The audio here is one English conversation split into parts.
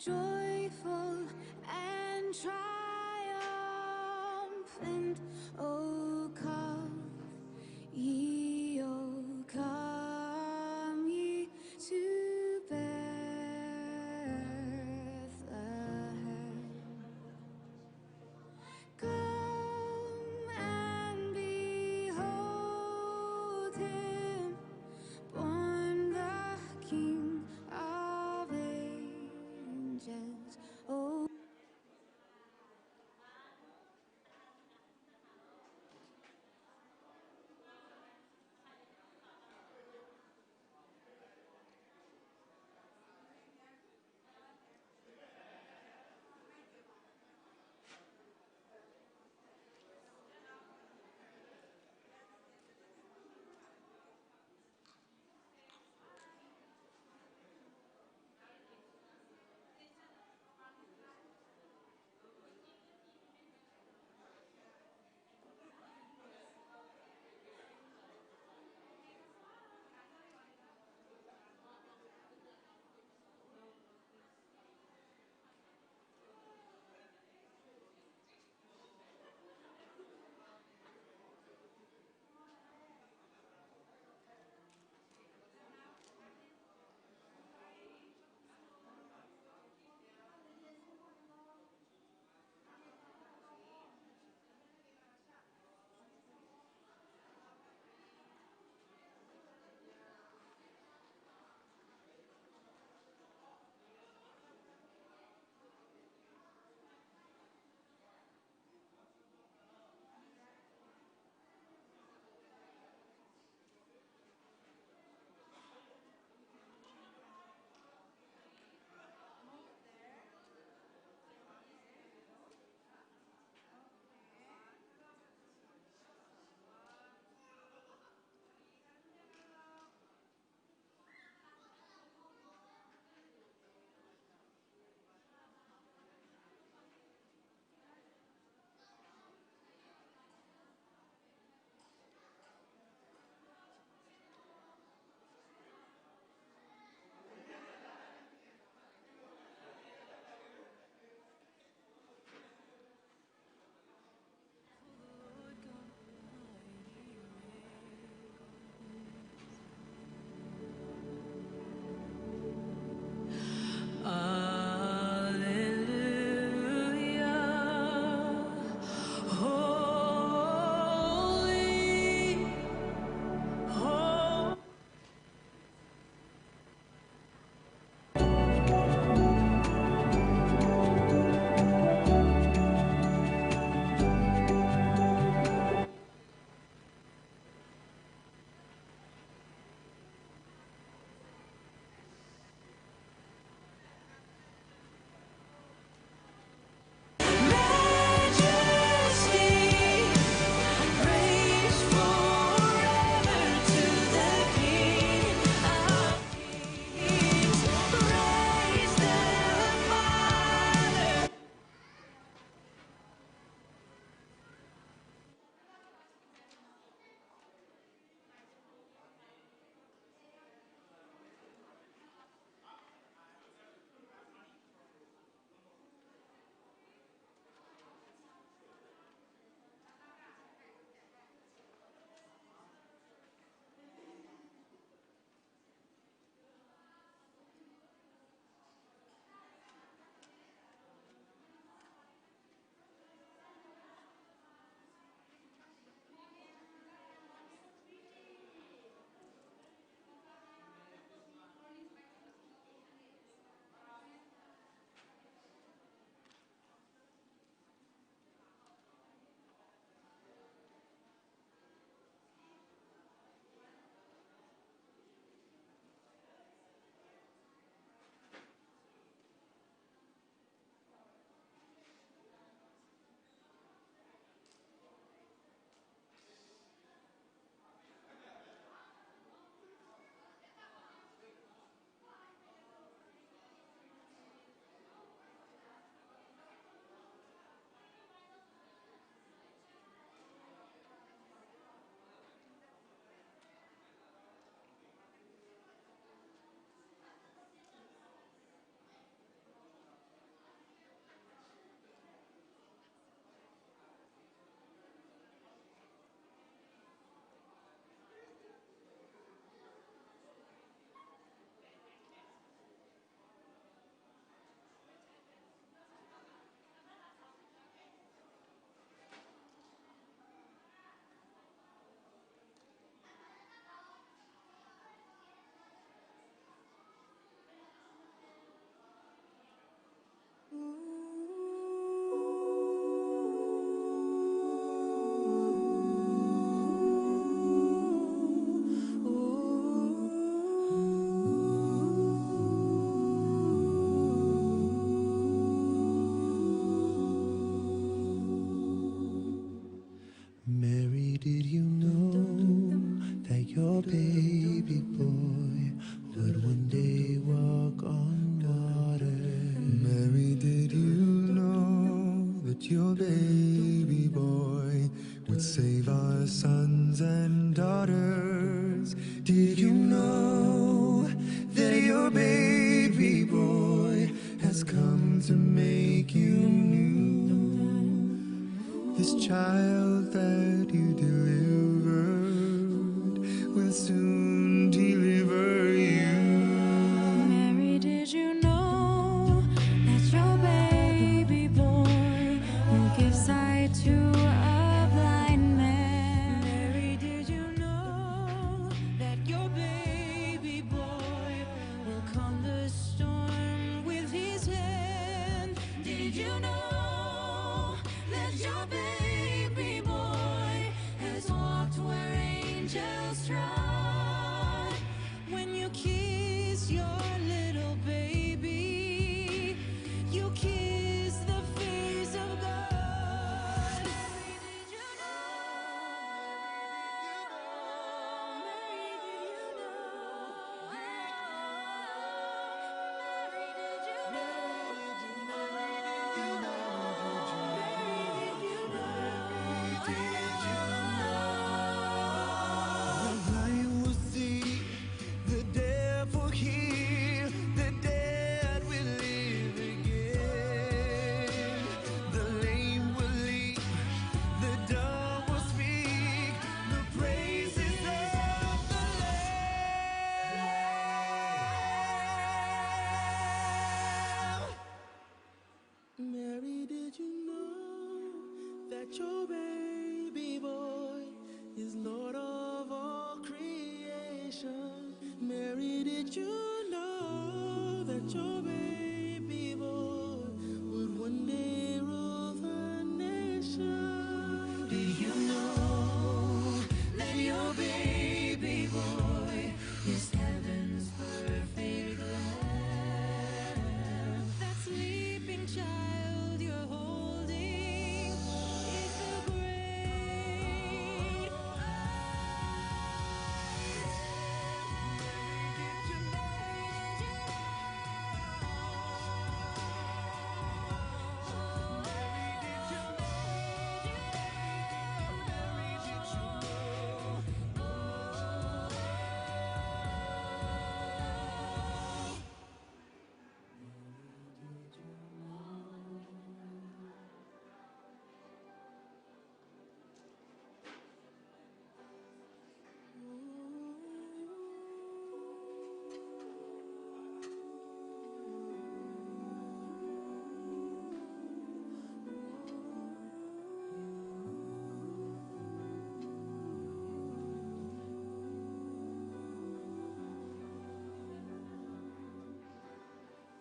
joyful and triumphant. Oh, come ye to Bethlehem. Come and behold him, born the King of ages. your baby boy would one day walk on water. Mary, did you know that your baby boy would save our sons and daughters? Did you know that your baby boy has come to make you new? This child that you delivered will soon deliver you. Mary, did you know that your baby boy will give sight to a blind man? Mary, did you know that your baby boy will calm the storm with his hand? Did you know that your baby boy has walked where angels trod? When you kiss your little baby, you kiss the face of God. Mary, did you know? Mary, did you know? Mary, did you know? The blind will see, the deaf will hear, the dead will live again. The lame will leap, the dumb will speak, the praises of the Lamb. Mary, did you know that your baby boy is Lord of all creation? Mary, did you know that your baby boy would one day rule the nation? Did you know that your baby boy is heaven's perfect lamb? That sleeping child you're holding is the great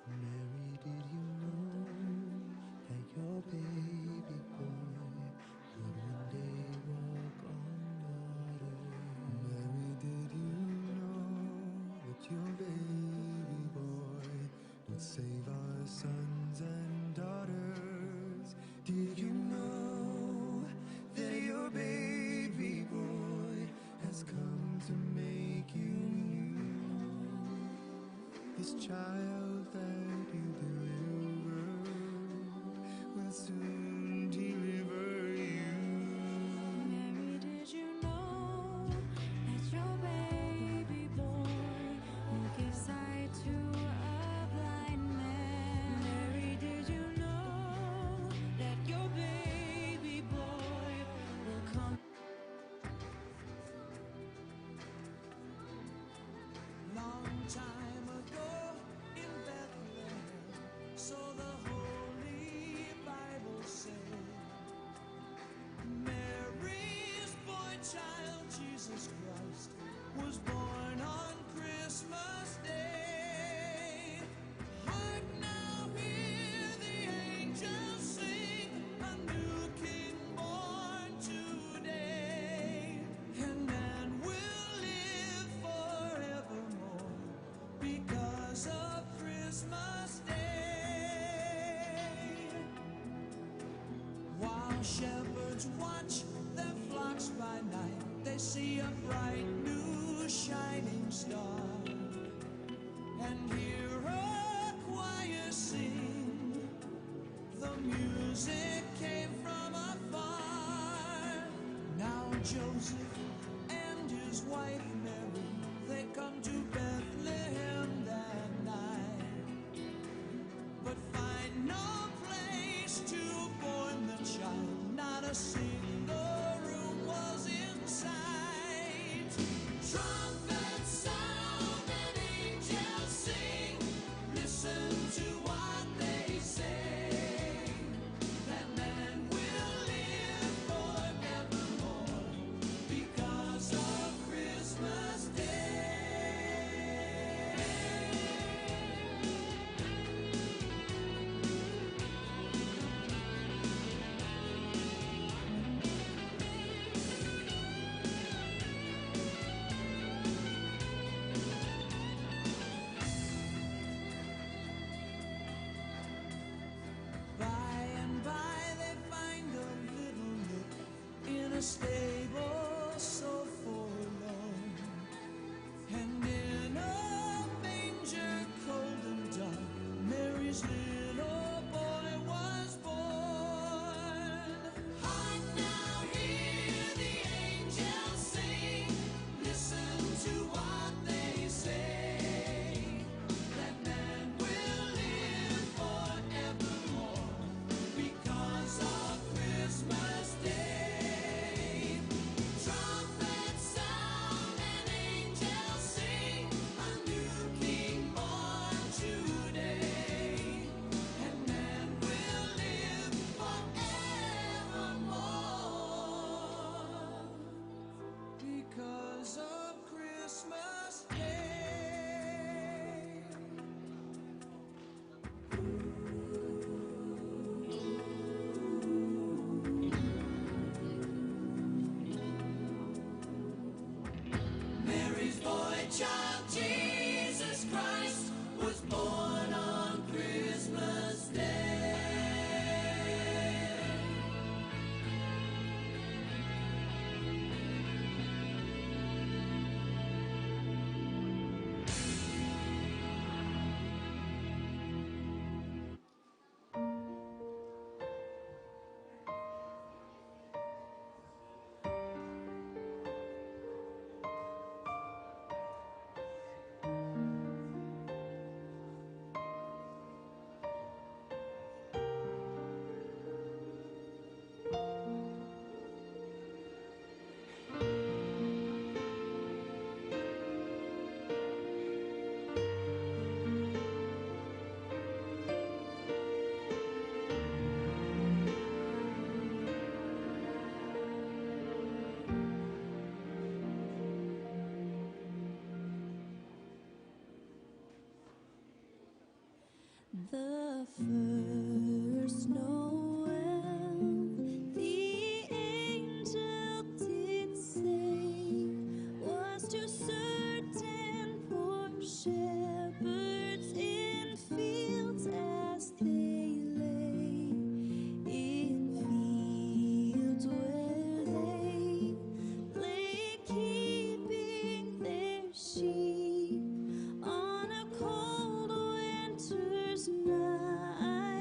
Mary, did you know that your baby boy would one day walk on water? Mary, did you know that your baby boy would save our sons and daughters? Did you know that your baby boy has come to make you new? This child that you delivered will soon deliver you. Mary, did you know that your baby boy will give sight to a blind man? Mary, did you know that your baby boy will come? Long time ago in Bethlehem, so the Holy Bible said, Mary's boy child Jesus Christ was born on Christmas Day. Hark now, hear the angels sing, a new King born today, and man will live forevermore because of Christmas Day. While shepherds watch their flocks by night, they see a bright new star and hear a choir sing. The music came from afar. Now Joseph and his wife Mary, they come to Bethlehem that night, but find no place to born the child. Not a single room was in sight. Trumpets sound and angels sing. Listen to what they say. That man will live forevermore because of Christmas Day. By and by they find a little nook in a stable so forlorn, and in a manger cold and dark, Mary's little boy was born. Hark now, hear the angels sing. Listen to what they say. That man will live forevermore because of Christmas Day. Trumpets sound and angels sing. A new King born today, and man will live forevermore because of Christmas Day. Mary's boy child, Jesus Christ, was born on Christmas Day. The first Noel, the angel did say, was to certain poor shepherds in fields as they lay, in fields where they lay keeping their sheep on a cold winter's night.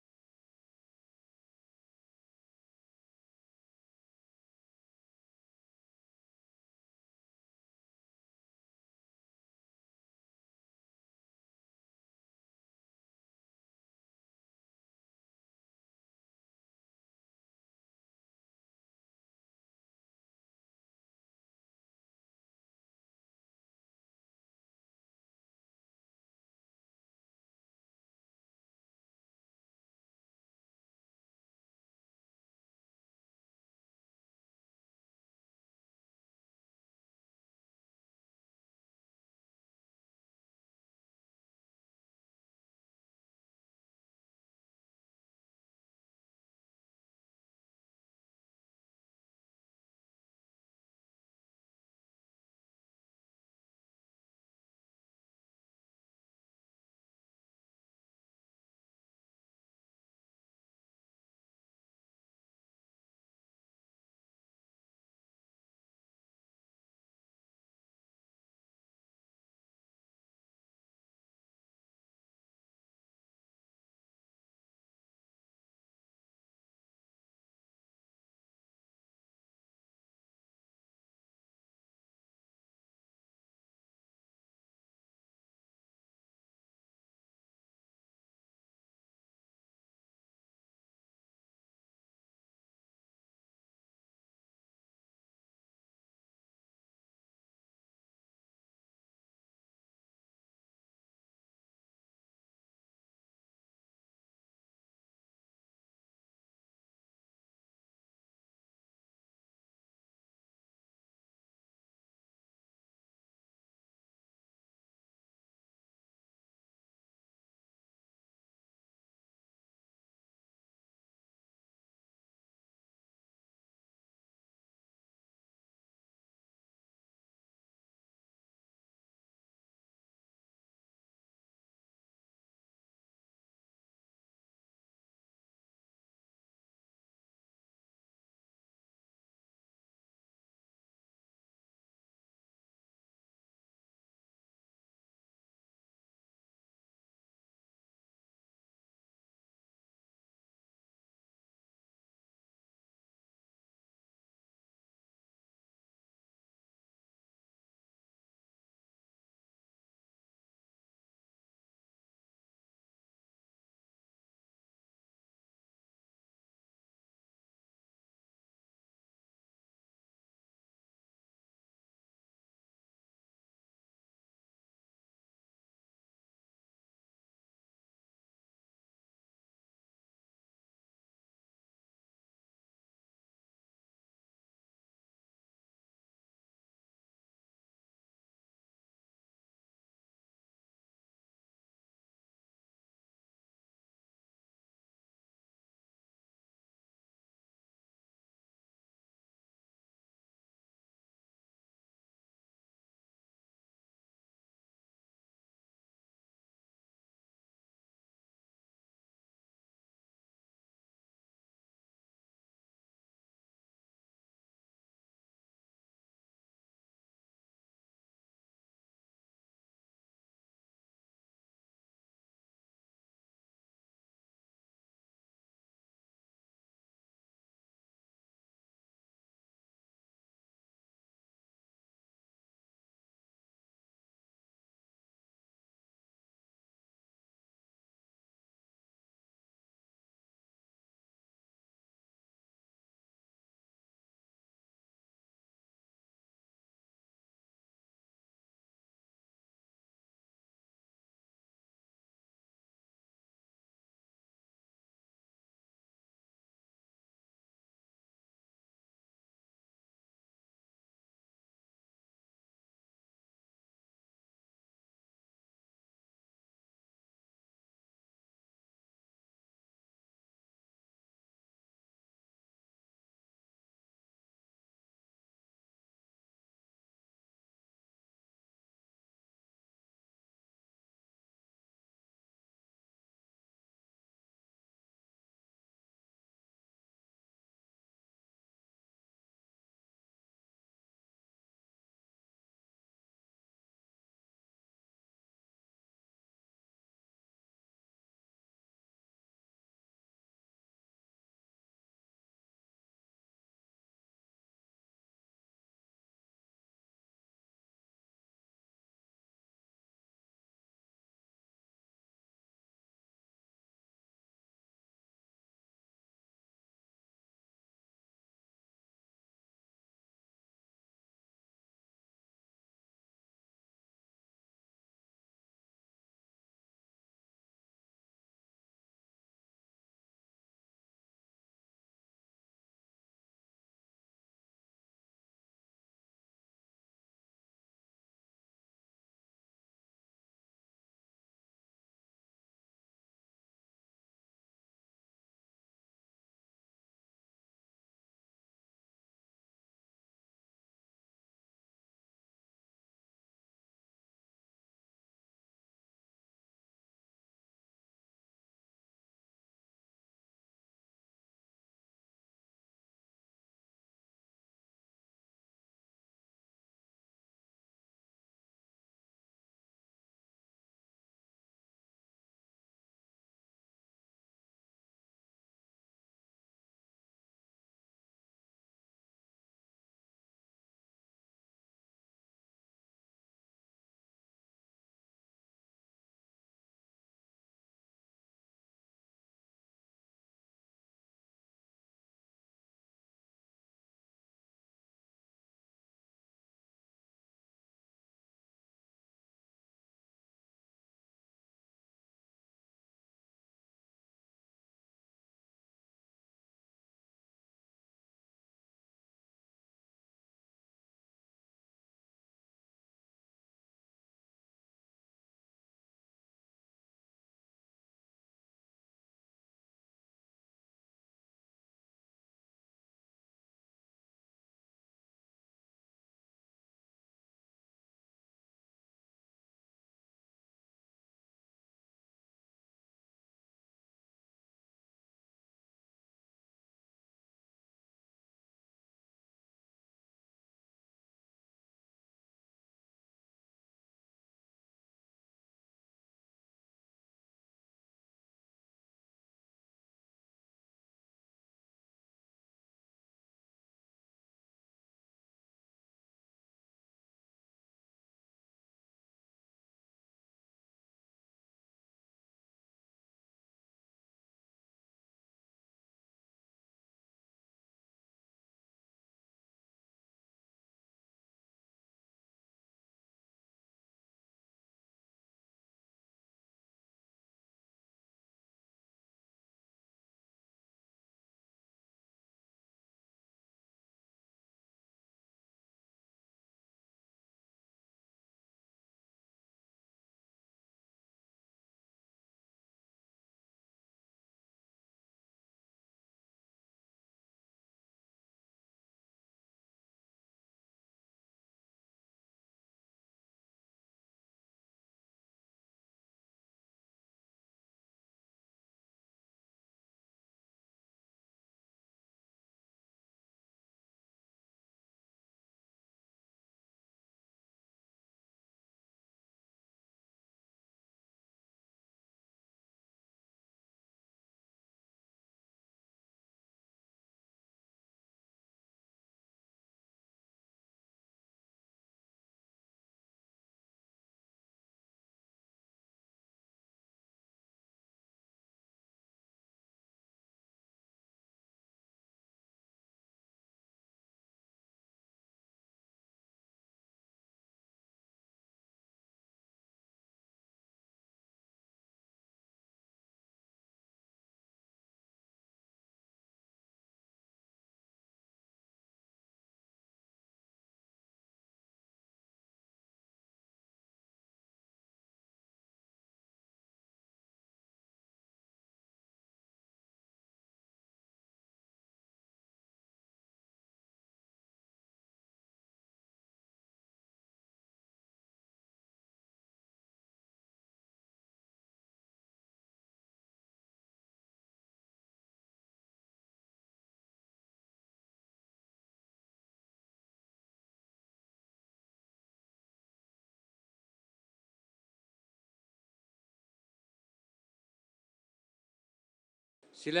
สิแล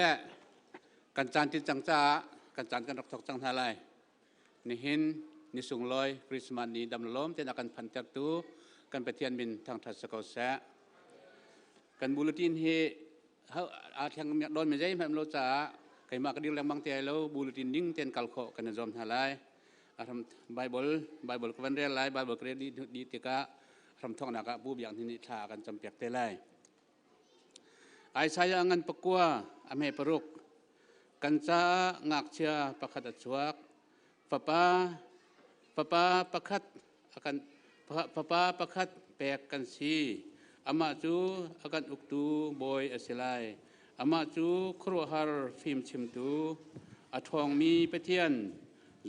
กันจานที่จังจ้ากันจานกันรักทอกจังทลายนี่หินนี่สุงลอยคริสต์มาสนี้ดำล้มเต็นอากันพันจักตูกันไปเทียนบินทางทัศกษะกันบุลตินเฮเขาอาทางโดนไม่ใช่ไม่รู้จ้าใครมากระดิ่งแรงบางเทียแล้วบุลตินยิ่งเต็นกัลโคกันจอมทลายทำไบเบิลกันเรียนไลไบเบิลเรียนดีติกะทำท่องนักบูบอย่างที่นิทากันจำเปียกเตลัยไอ้ชายงันปะกัวอเมปรุกกันจ้างักเชียประคัดจวกป้าประคัดอากันป้าประคัดแปกกันสีอามาจูอากันอุกตูบอยอสิไลอามาจูครัวฮาร์ฟิมชิมตูอาทองมีเปเทียน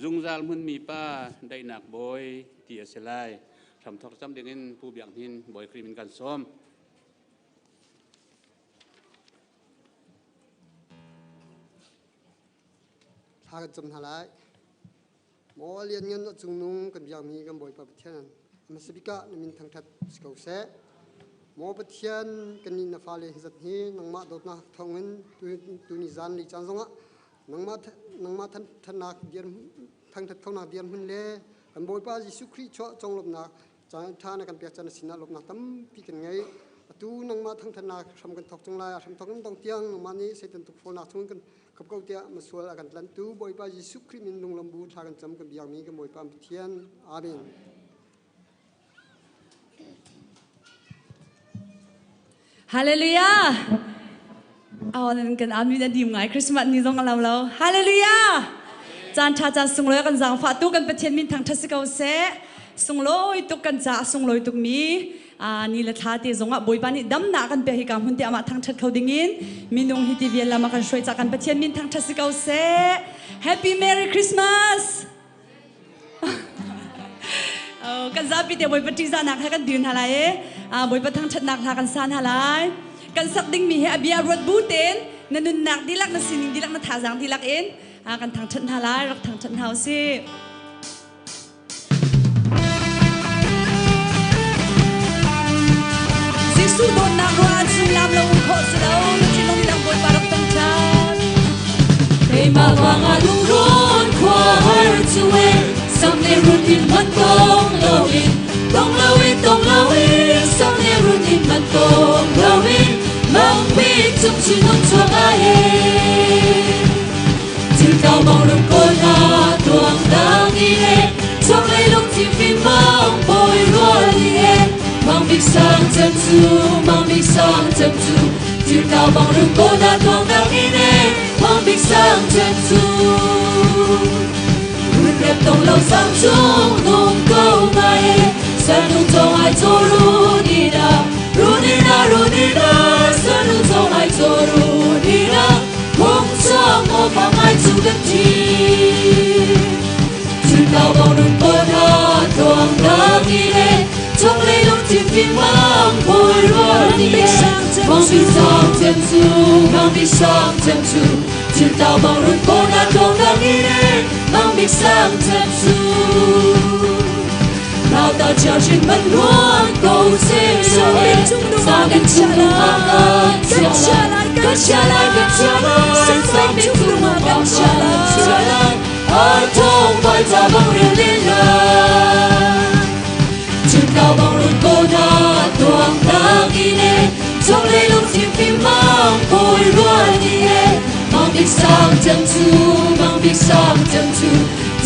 จุงซาลมุนมีป้าได้หนักบอยที่อสิไลทำทอกจำเด็กนินผู้เบียงหินบอยครีมินกันซ้อมพากันจำทลายหมอเรียนเงินจุงนุงกันอย่างมีกันบ่อยประเทศนั้นมาสบิกะนมินทางทัดสกาวเสหมอประเทศกันนินฟ้าเลยจัดนี้นังมาดดนักทองเงินตุนิจานลิจันทร์งะนังมาท่านนักเดียนทางทัดเขานักเดียนหุ่นเล่กันบ่อยป้ายิสุคริชจงลบนักจานท่านักกันเปียกจันทร์สินะลบนักตั้มปีกันไงตูนังมาทางท่านนักทำกันทอกจงลายทำทอกกันต้องเตียงนังมานี้เสร็จตุกฝนนักทุ่งกันกับเขาเตียมาสวดกันลันตูบ่อยป้ายิสุคริมินลงลำบูทากันจำกันอย่างมีกันบ่อยป้าเทียนอาเมนฮาเลลูยาเอาอันนั้นกันอามีแต่ดีมั้งคริสต์มาสนี้ต้องกันเราฮาเลลูยาจานชาจานส่งลอยกันจังฟ้าตุกันประเทศมินทางทัศกาวเสส่งลอยตุกันจ่าส่งลอยตุมีนี่ละท่าที่จงอ่ะบ่อยปานี่ดำหนักกันไปให้กับหุ่นที่อามาทางทัศเขาดิ่งมินงฮิติเวียนละมากันช่วยจากกันประเทศมินทางทัศกาวเส Happy Merry Christmas กันซาปีเดียวบ่อยปฏิจานักให้กันดื่นหาไรบ่อยปะทางทัศนักหากันซานหาไรกันสักดิ่งมีให้อภิยารถบูเต็นนันนุนนักดีลักนันสินิงดีลักนันท่าจางดีลักเอ็นกันทางทัศหาไรรักทางทัศเฮาสิสุดนักวันสุลามลงโคสโลที่ลงดังบนบารตังชาเฮ้มาวังอาลุงร้อนควาฮาร์จูเอสัมเนรุตินมันต้องลาวินสัมเนรุตินมันต้องลาวินมังวิจุงชินงชัวอาเอจิตเอามองลุงโกนาดวงดาวนี้เอจงเลยลงที่ฟินมังบอยรัวนี้เอmang biết sang chân chu mang biết sang chân chu chiều cao bằng rừng cô đã thoáng đang đi nè mang biết sang chân chu hương đẹp tổng lâu sang chung nung câu ngay sơn nung trong ai cho runina sơn nung trong ai cho runina không cho một bằng ai chu gần chi chiều cao bằng rừng cô đã thoáng đang đi nè trong lấy lúc tìm phim mang bồi ruột đi mang biết sang chân chu chiều tao bằng rừng cô đã không đang đi đến mang biết sang chân chu nào ta treo trên bất luôn cầu xin rồi sao đến chung luôn cất trả lại sao đến chung luôn cất trả lại ở thông vai ta bằng rừng lên lời cao bằng rừng cô đã tuang đang đi nè trong lấy lúc tìm phim mang bồi ruột đi nè mang biết sang chân chu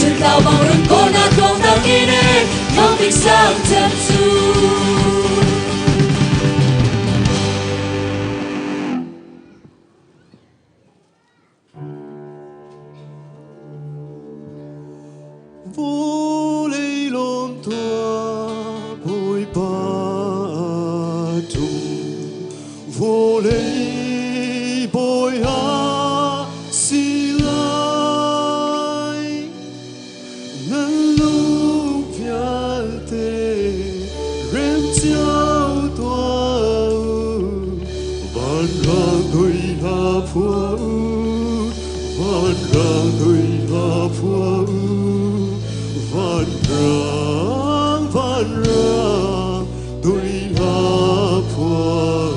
chân cao bằng rừng cô đã tuang đang đi nè mang biết sang chân chu vô lấy lom tua bồi ba trùng vô lấy bồi ha xì lai nắng lúc phía tê rem chiao tua van ra đôi ha phua van ra đôi ha phua van ra đôi ha phua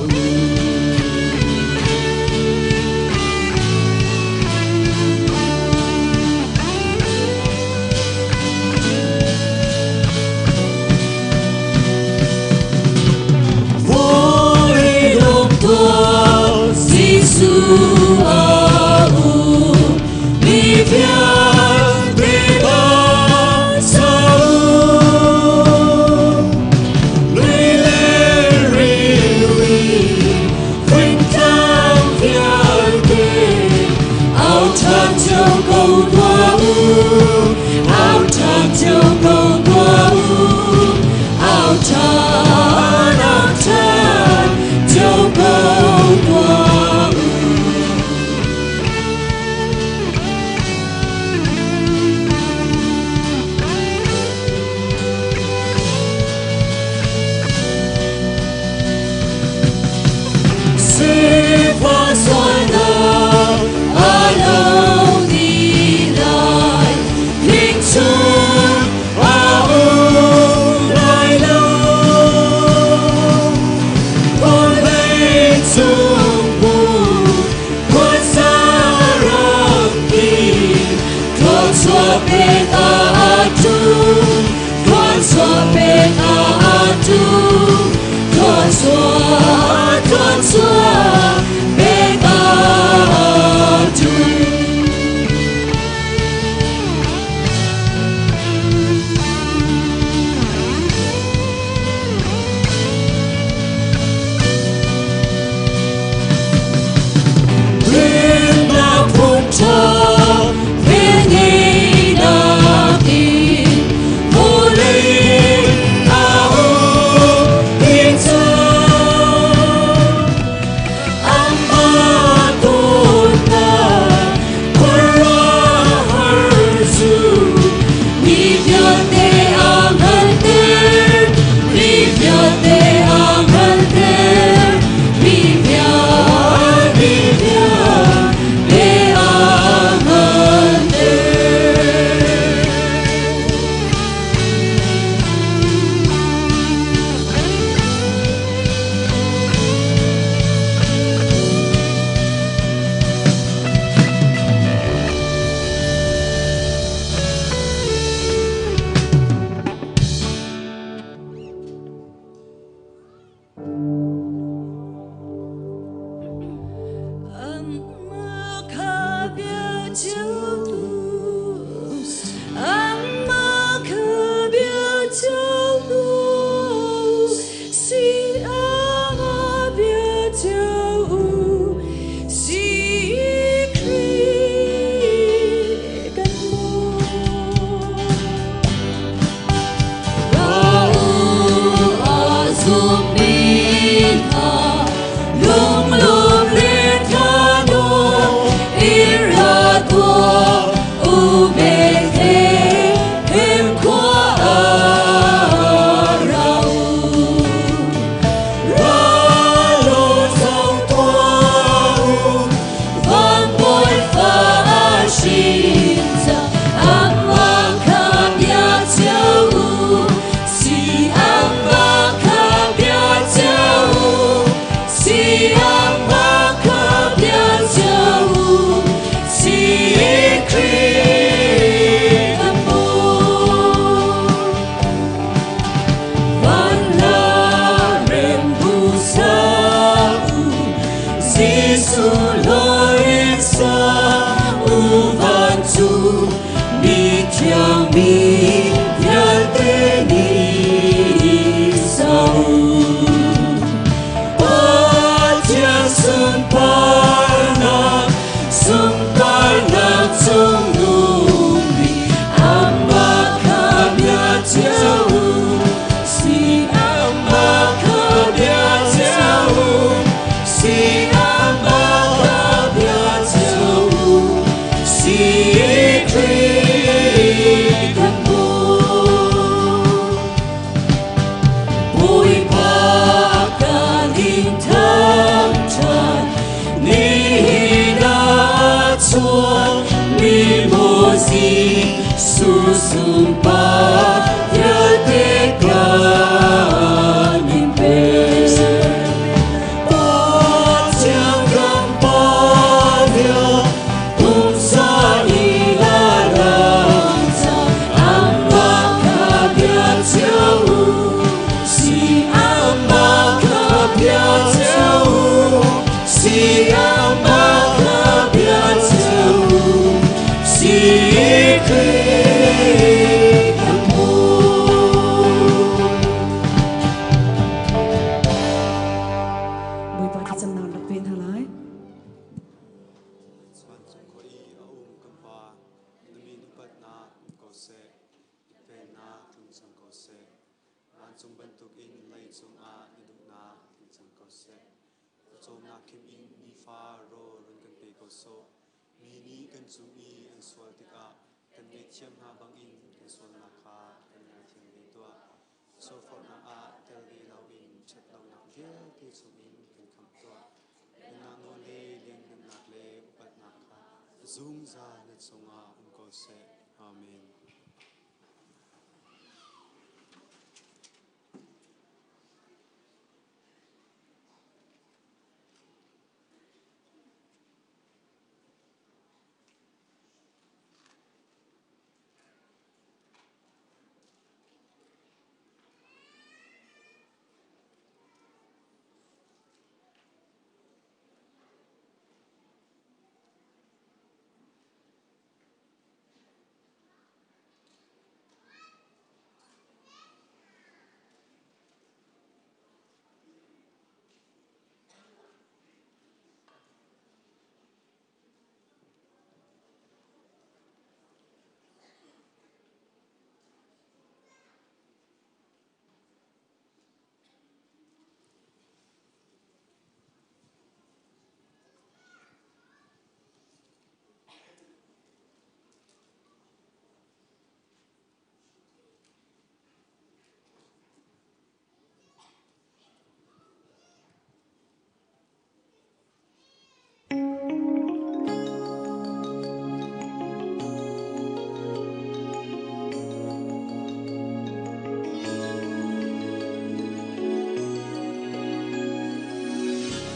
som na kim in ni fa ro run kan pe ko so mi ni kan chu mi an swal tika kan me chiam ha bang in kan swal na kha kan na thim ni to so for na a tel vi lau in chat lau na ge ti chu in kan kham to na no le len kan nak le upat na kha zoom za na chunga un ko se amen.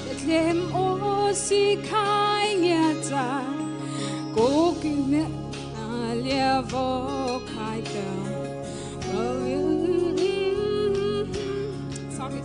Bethlehem o si khai nhà cha cố kinh lia vô khai tờ sorry.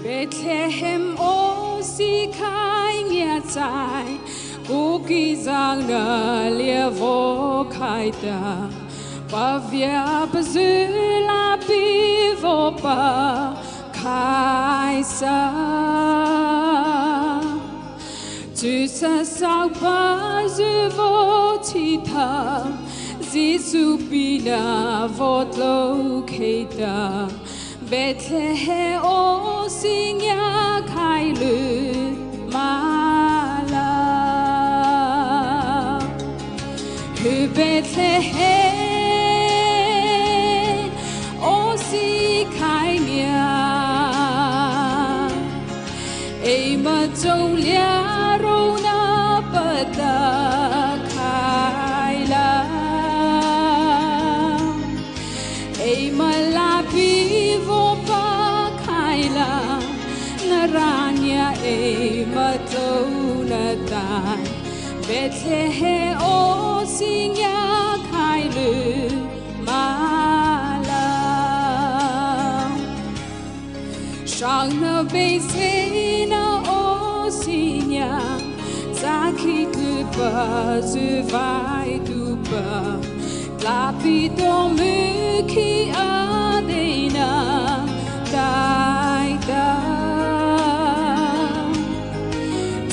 Bethlehem o si khai nhà trai cố kỳ giang nở lia vô khai ta ba vía ba dư la bi vô ba khai sa tu sa sao ba dư vô thi tha Giêsu bina vô lâu khai ta Bethlehem o si nhà khai lư ma la Hư Bethlehem o si khai nhà Ê mà trông lia rô na bờ ta khai la Ê mà la bi vô ba khai la na ranya e ma to na tai Bethlehem o si nhà khai lư ma la sang na be se na o si nhà za khi cứ ba dư vai tu ba la pi to mu khi a de na dai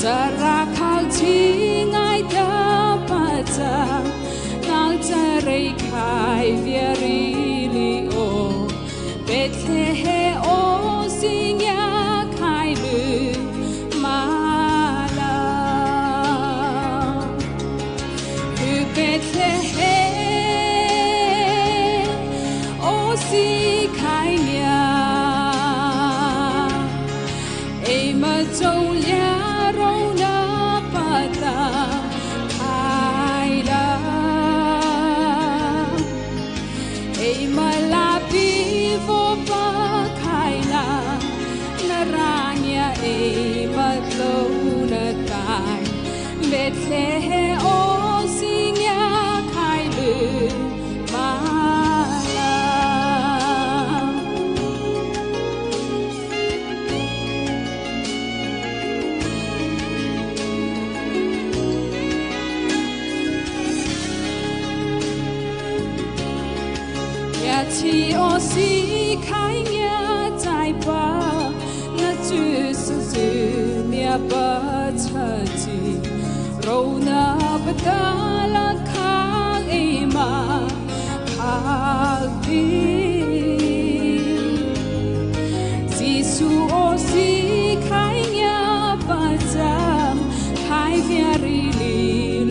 da ra khao chi ngai da pa cha nang cha rei khai via ri li o Bethlehem o si nhà khai lư ma la Hư Bethlehem o si khai nhà Ê mà trông lia rô na ba ta khai la Ê mà la bi vô ba khai la na ranya ê mà lâu na tai Bethlehem o si nhà khai lư ma la ที่โอสีขายเงียใจป่าน่าจืดสุดเมียป่าชาจีเราหน้าปะตาละข้างเอมาข้างดีสิสูโอสีขายเงียป่าจำขายเมียรีลี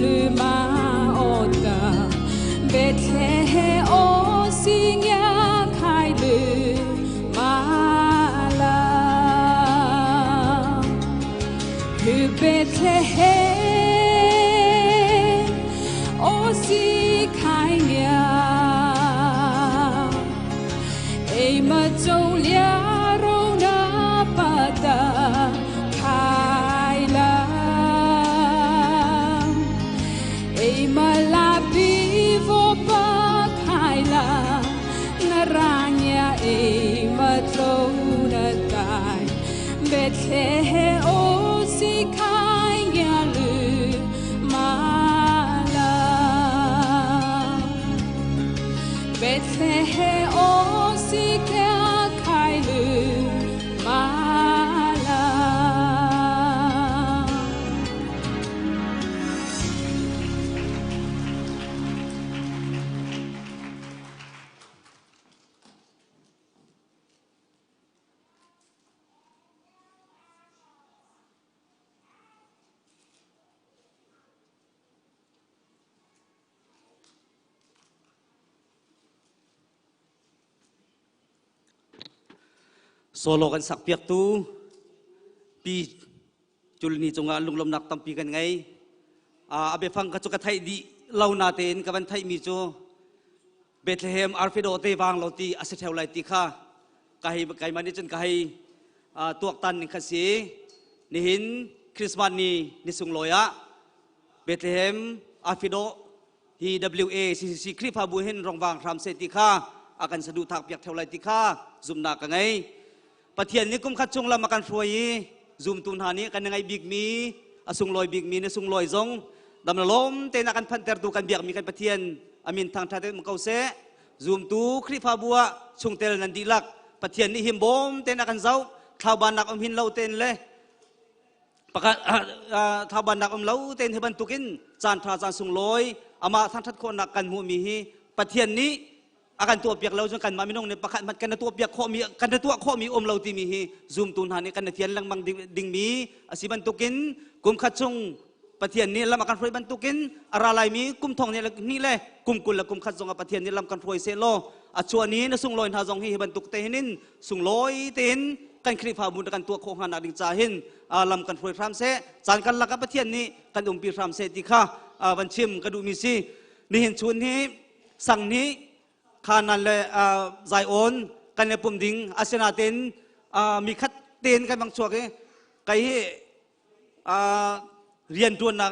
ลืมมาโอตาเบ็ดแห่โอสิงยาขายลืมมาลาคือเบ็ดแห่โอสิขายยาเอมาโจเลียโรนาปาตาขายลาเอมาลาบิโวปาขายลานารานยาเอมาโตนาตายเบ็ดแห่โอสิขายยาลือมาลาเบ็ดแห่โอสิขายลือมาลา โซโลกันสักเปียกตูปีจุลนีจงอาลุงลมนักตั้มปีกันไงอาเบฟังกระจุกไทยดีเล่านาเตนกับวันไทยมีโจเบธเลเฮมอาร์ฟิโดเตวางเราตีอาเซเทลไลติค่ะไก่มันนี่จนไก่ตัวตันนิคสีนิหินคริสต์มาสนีนิสุงลอยะเบธเลเฮมอาร์ฟิโดฮี WA CCC คริพาบุหินรองวางรำเซติค่ะอาการสะดุทักเปียกเทวไลติค่ะซุมนักกันไงปะเทียนนี้กุมขัดจงลำมากันฟวยซุมตุนหานี้กันยังไงบิ๊กมีอสุงลอยบิ๊กมีนสุงลอยจงดำลมเตนักันพันเตอร์ตูกันเบียกมีกันปะเทียนอามินทางทัดมุกเอาเสซุมตูคริพาบัวชุงเตลนันดีลักปะเทียนนี้หิมบอมเตนักันเจ้าท้าวบานนักอมหินเล่าเตนเลยปะกันท้าวบานนักอมเล่าเตนให้บรรทุกินจานทราจานสุงลอยอามาทางทัดคนนักกันหูมีฮีปะเทียนนี้อาการตัวเปียกเราจนกันมาไม่น้องในประคันมันกันตัวเปียกข้อมีกันตัวข้อมีอมเราที่มีฮีซูมตูนหานี่กันเทียนลังมังดิ่งมีอาศิบันตุกินกุมขัดจงปะเทียนนี้ลำมากันฟอยบันตุกินอะไรลายมีกุมทองนี่นี่เลยกุมกุลละกุมขัดจงปะเทียนนี้ลำกันฟอยเซโลอาชัวนี้นะสุงลอยหาจงฮีบันตุกเตหินสุงลอยเตหินกันคลิปหาบุญกันตัวโคหันอดิจาหินลำกันฟอยพรามเซจานกันละกับปะเทียนนี้กันปีพรามเซติค่ะวันชิมกระดูมีซีนี่เห็นชวนนี้สั่งนี้ขานันเลยใจโอนกันในปุ่มดิ่งอาเซนาเตนมีคัดเตนกันบางช่วงไก่เรียนตัวนะ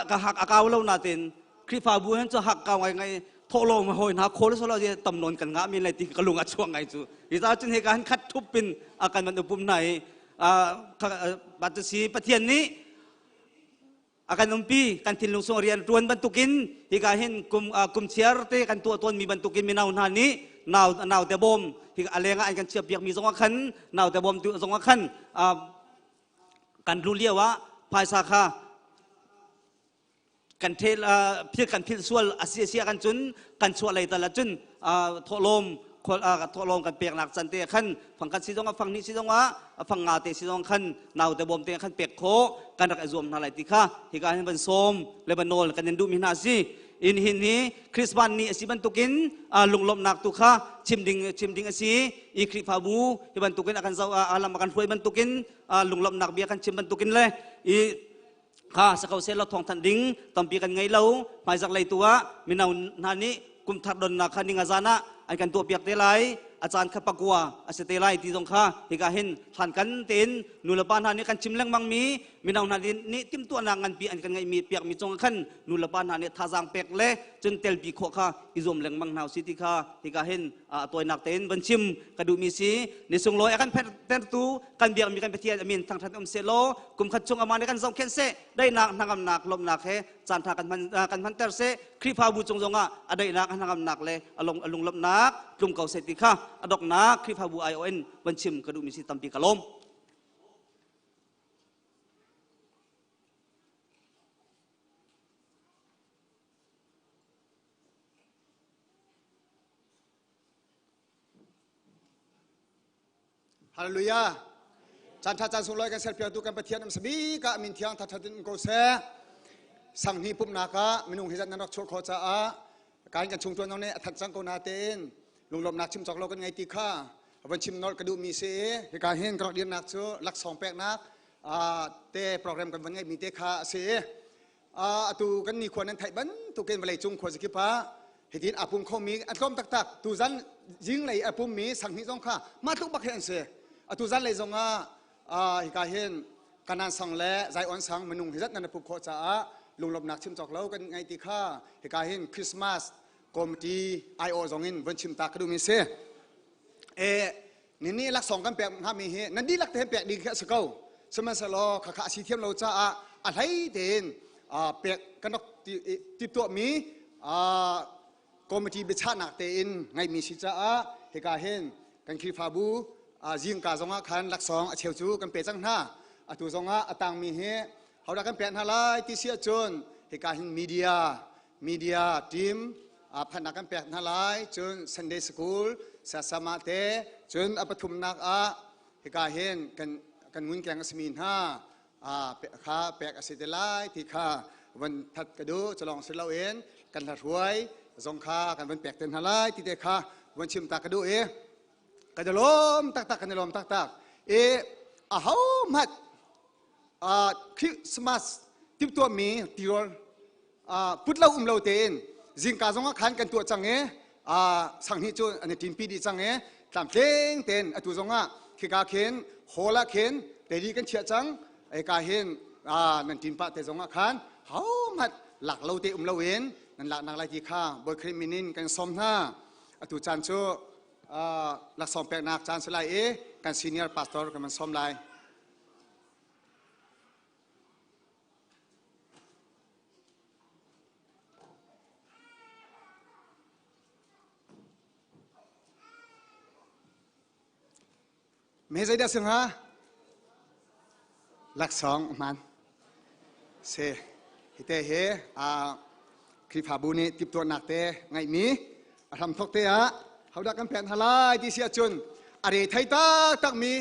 ก็หักอากาวเล่านาเตนคลิปาบุญจะหักกาวไงโทโลมาหอยนะโคลสโลจะตำนนกันงะมีอะไรที่กระลุงอัดช่วงไงจู่ที่ตาจนเหตุการณ์คัดทุบเป็นอาการมันปุ่มไหนบัตรสีปะเทียนนี้อาการนุ่มปีกันทิ้งลงส่งเรียนรวนบรรทุกินฮิกาเห็นกุมเชียร์เตกันตัวตนมีบรรทุกินมีนาวนานี้นาวแต่บอมฮิกาอะไรงานกันเชียบเปียกมีสองขันนาวแต่บอมสองขันกันรู้เรียว่าภายสาขากันเทลพิกันพิส่วนอาเซียกันจุนกันส่วนอะไรแต่ละจุนทลมทลมกันเปียกหนักสันเตะขันฝั่งกันซีจงว่าฝั่งนี้ซีจงว่าฝั่งงาเตซีจงขันนาวแต่บอมเตะขันเปียกโคกันรักไอรวมนาไรติค่ะที่การให้บรรสมและบรรโนลกันยันดูมินาซีอินหินนี้คริสบันนี้สิบรรทุกินลุงลมนักตุค่ะชิมดิ่งอซีอีคริฟาบูที่บรรทุกินอาการเจ้าอาลามอาการฟวยบรรทุกินลุงลมนักเบียกันชิมบรรทุกินเลยข้าสกาวเซลเราทองทันดิ้งตั้มปีกันไงเราหมายจากไรตัวมินาวนานี้กุมทัดดนนักขันดิงอาจารย์ไอ้กันตัวเปียกเตลัยอาจารย์ขับปะกัวอาศัยเตลัยที่ตรงข้าที่กาเห็นทันกันเต็นนุลปานหานี้กันชิมแรงมังมีมินาวนานี้ติ้มตัวนางกันปีอันกันไงมีเปียกมีจงขันนุลปานหานี้ท่าจางเปียกเละจนเตลปีโคข้าอิจมแรงมังนาวสิที่ข้าที่กาเห็นตัวนักเต็นบันชิมกระดูมีสีในส่งลอยกันเพชรตูกันเบียกมีกันไปเทียนมีนทางทันอมเซโลกุมขัดจงอามาในกันจงเข็นเซได้นักนางนักลมนักเฮจานทากันพันเตอร์เซครีพาบูจงจงได้นักนางนักเลยอลงลมนัก ลุงเกาเสติค่ะอดอกนักคริฟาบูไอโอเอ็นวันชิมกระดูมิสิตัมปีกะลมฮาเลลูยาจันทร์จันทร์สุลอยกันเสร็จเพียงตุกันประเทียนน้ำสบีกะมินเทียงทัดทัดดินกูเสสังฮีปุ่มนากะมินุงฮิจันนันรักชุดขอจ้าการกันชุมตัวน้องเนี่ยทัดจังกูนาเตนลุงลมนักชิมจอกโลกันไงตีข้าวันชิมนอลกระดูมีเสเหตุการเห็นกระดิ่งนักชั่วลักสองแปกนักเตะโปรแกรมกันวันไงมีเตะข้าเสตูกันนี่ควรนั้นไทยบันตูเกณฑ์อะไรจุงควรสกิปะเหตุอาปุ่มเขามีอันล้มตักตูจันยิงเลยอาปุ่มมีสังฮีจงข้ามาตุบักเห็นเสตุจันเลยจงฮิกาเห็นการนันสังเล่ใจอ่อนสังมนุงฮิจัดนันปุกโคจ้าลุงลบนักชิมจอกเล่ากันไงตีข้าฮิกาเห็นคริสต์มาสคอมตีไอโอจงอินวันชิมตากระดูมิเซนี่ลักสองกันแปลงห้ามีเฮนั่นดีลักเทมแปลงดีแค่สกาวสมัยสโลข้าสีเทียมเราจ้าอะไรเด่นแปลงกันนกติดตัวมีคอมตีเบชานักเต้นไงมีสิจ้าฮิกาเห็นกันคริฟาบูยิงกาจงอาคันลักสองเชียวจูกันเปจังหน้าตัวจงอาตังมีเฮเขาดักกันเปลี่ยนฮาไลที่เสียจนเหตุการณ์มีเดียทีมพันดักกันเปลี่ยนฮาไลจน Sunday School สมาเตจนปฐุมนักเหตุการณ์เห็นกันงุนแกงสมินห้าข้าแปลกอสิเดไลที่ข้าวันทัดกระดูจะลองสิเราเองกันถัดหวยจงข้ากันวันแปลกเต็นฮาไลที่เด็กข้าวันชิมตากระดูกันจะล้มตักกันจะล้มตักเขามัดคริสต์มาสทิพตัวมีติโรพุทธเราเราเต้นจิงกาจงขันกันตัวจังสังหิจูอันนี้ทีมปีดีจังตามเพลงเต้นตัวจงคือกาเข็นโฮลาเข็นเตดีกันเชียจังไอ้กาเห็นนั่นทีมปะเตจงขันเขามัดหลักเราเตเราเองนั่นหลักนักไล่ที่ข้าบอยคริมินินกันสมหน้าตัวจันโชลักสองแปลนักจานสลายกันซีเนียร์พาสตอร์กันมันสมไลไม่ใช่เด็กสิงหาลักสองมันเสฮิเตเฮคริฟาบุนีติดตัวหนักเตไงมีทำทกเตะเขาดักกันแผ่นทลายที่เสียจนอะไรไทยตักมี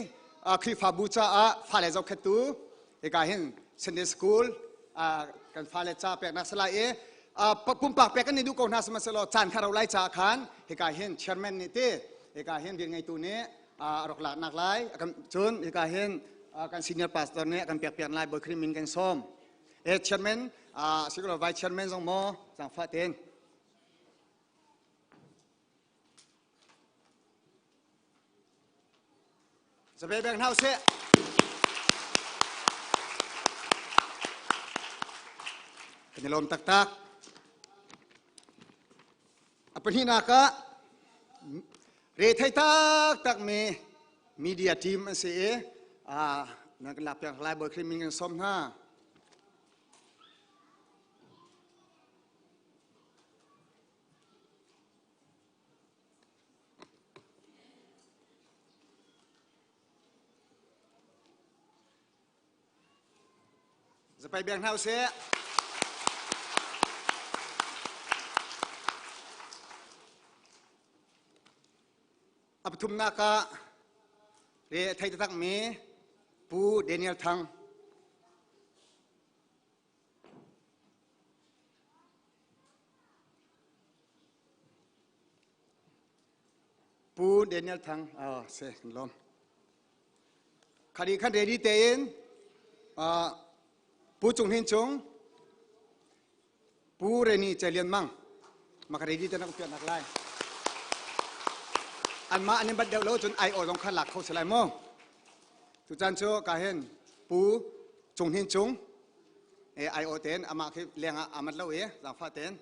คริฟาบูจ้าฟาเลจอกตูเอกาเห็น Sunday School กันฟาเลจ้าแปลกนักสลายปุ่มปากแปลกกันนี่ดูก่อนนะสมัยสโลจานคาราไลจ้าขันเอกาเห็นเชอร์แมนนี่เตเอกาเห็นเรียนไงตัวนี้รกหลักนักไล่กันจนเอกาเห็นกันซีเนียร์พาสตอร์เนี่ยกันเปียกไล่บอยคริมินกันส้มเชอร์แมนสิ่งเราไว้เชอร์แมนจงโมจังฟาเตนจะไปแบ่งเท่าเสียกันลมตักอัปนินากะเรทไทยตักมีเดียทีมเสียนั่นก็หลับอย่างไรบอยคริมินกันส้มห้าจะไปแบ่งเท่าเสียปฐุมนากะเรไทยตักมีปูเดนิเอลทังปูเดนิเอลทังเสียลมคดีขันเรดีเตนปูจงเห็นจงปูเรนีเจริญมังมาคดีดีเตนักเปลี่ยนนักไล่อันมาอันนี้บัดเดียวเราจนไอโอต้องขันหลักเขาสลายมั่งทุกท่านเชื่อกาเห็นปูจงเห็นจงไอโอเตนอามาคือเลี้ยงอามัดเล่าสังฟ้าเตน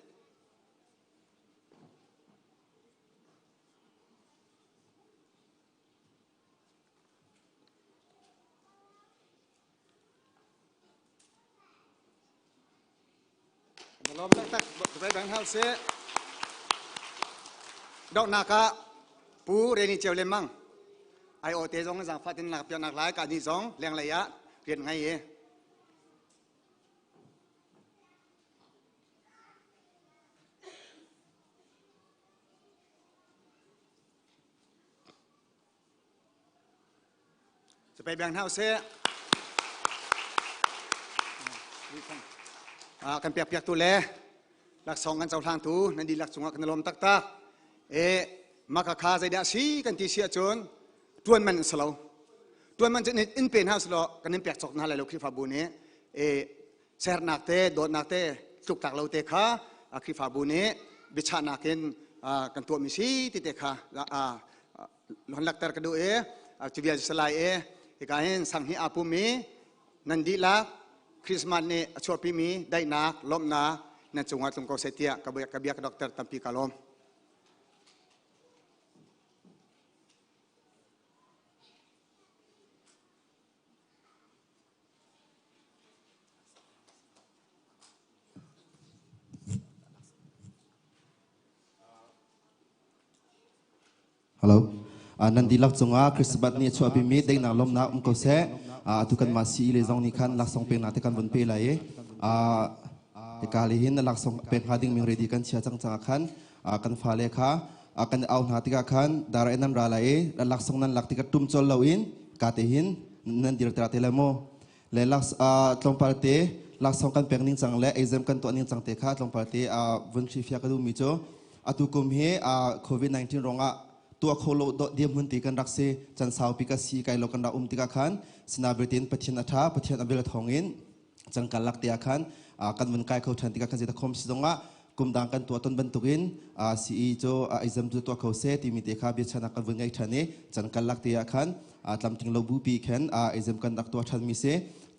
ล้อมตักไปแบ่งเท้าเสียดอกนากะ ปูเรนิเจียวเลมังไอโอเตจงสังฟัดนักเปียนักหลายการที่สองเลี้ยงระยะเรียนไงเอจะไปแบ่งเท่าเสียกันเปียกเปียกตัวเล่หลักสองกันเจ้าทางตูนั่นดีหลักสองกันลมตักตักมาคาคาใจเดียสีกันที่เสียจนตัวมันสโลตัวมันจะอินเป็นเฮาสโลกันนินเปียกจกนั่นแหละลูกคริฟาบูนี้เซร์นักเตะโดดนักเตะจุกตักเราเตะขาคริฟาบูนี้บิชานักกันตัวมิสีที่เตะขาหลังหลักเตะกันดูจีเวียสลายการเห็นสังหิอาปุมีนันดีละคริสต์มาสนี้ชวปีมีได้นักล้มนักนั่นจงวัดลงโกเสตียกับเบียกด็อกเตอร์ตัมปีกาลมฮัลโหลนันดีลักจงอาคริสต์มาสนี้ชวปีมีได้นักล้มนักโกเสทุกันมาสีเลจงนิคันลักส่งเป็นนักที่กันบนเปลายกาลีหินลักส่งเป็นหาดิ้งมิงเรดีกันเชียจังจังคันกันฟ้าเลขากันเอาหาติกาคันดาราเอ็นันราลายลักส่งนั้นลักติกาตุ้มจอลลาวินกาเตหินนันดีรัตราเตลโมเลลักตรงปาร์ตี้ลักส่งกันเป็นนิ่งจังเลเอเซมกันตัวนิ่งจังเตะขาตรงปาร์ตี้วันชีฟิยากระดูมิโจตุกุมเฮโควิด-19 รองตัวโคโลดเดียมหุ่นตีกันรักเซจันสาวปิกาซีไกลโลกันดาติกาคันสนาบริตินปะเทียนอัฐาปะเทียนอเบลทองอินจังกันลักเตียคันกันวันไกลเขาทันติกาคันจิตคมสิงะกุมดังกันตัวต้นบรรทุกินซีโจอิซัมจุตัวเขาเซติมิเตคาบิชนะกันวันไงทันนี้จันกันลักเตียคันตามจึงเราบูปีแขนอิซัมกันดักตัวทันมิเซ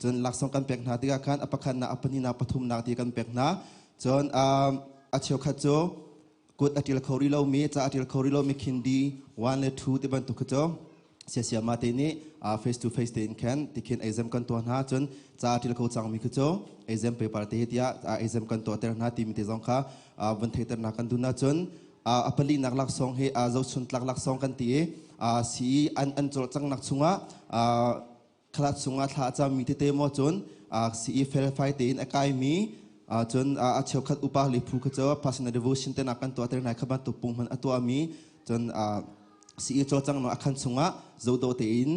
จนลักส่งกันเป็กนาติกาคันอปคันนาอปนินาปฐุมนาติกันเป็กนาจนอาเชียวขัดโจกดอติลคอริโลมีจะอติลคอริโลมีคินดีวันและทูที่บรรทุกโจเสียมาเตนี้face to face เตนแคนที่เขียนเอเซมกันตัวหน้าจนจะที่เราเขาจังมีคือโจเอเซมไปปาร์ตี้ที่เอเซมกันตัวเตอร์หน้าที่มีเตจงค่ะวันเทเตอร์นักกันดูหน้าจนอัปลีนักลักซองเฮเจ้าชุนลักซองกันที่สีอันจดจังนักสุงะขลัดสุงะท่าจะมีเตมอจนสีเฟลไฟเตนอากายมีจนเชียวขัดอุปาลิพูคือโจพัฒนา devotion เตนักกันตัวเตอร์ไหนขบันตุปุ่งมันตัวมีจนสีโจจังนอาคันสุงะโจโดเตอิน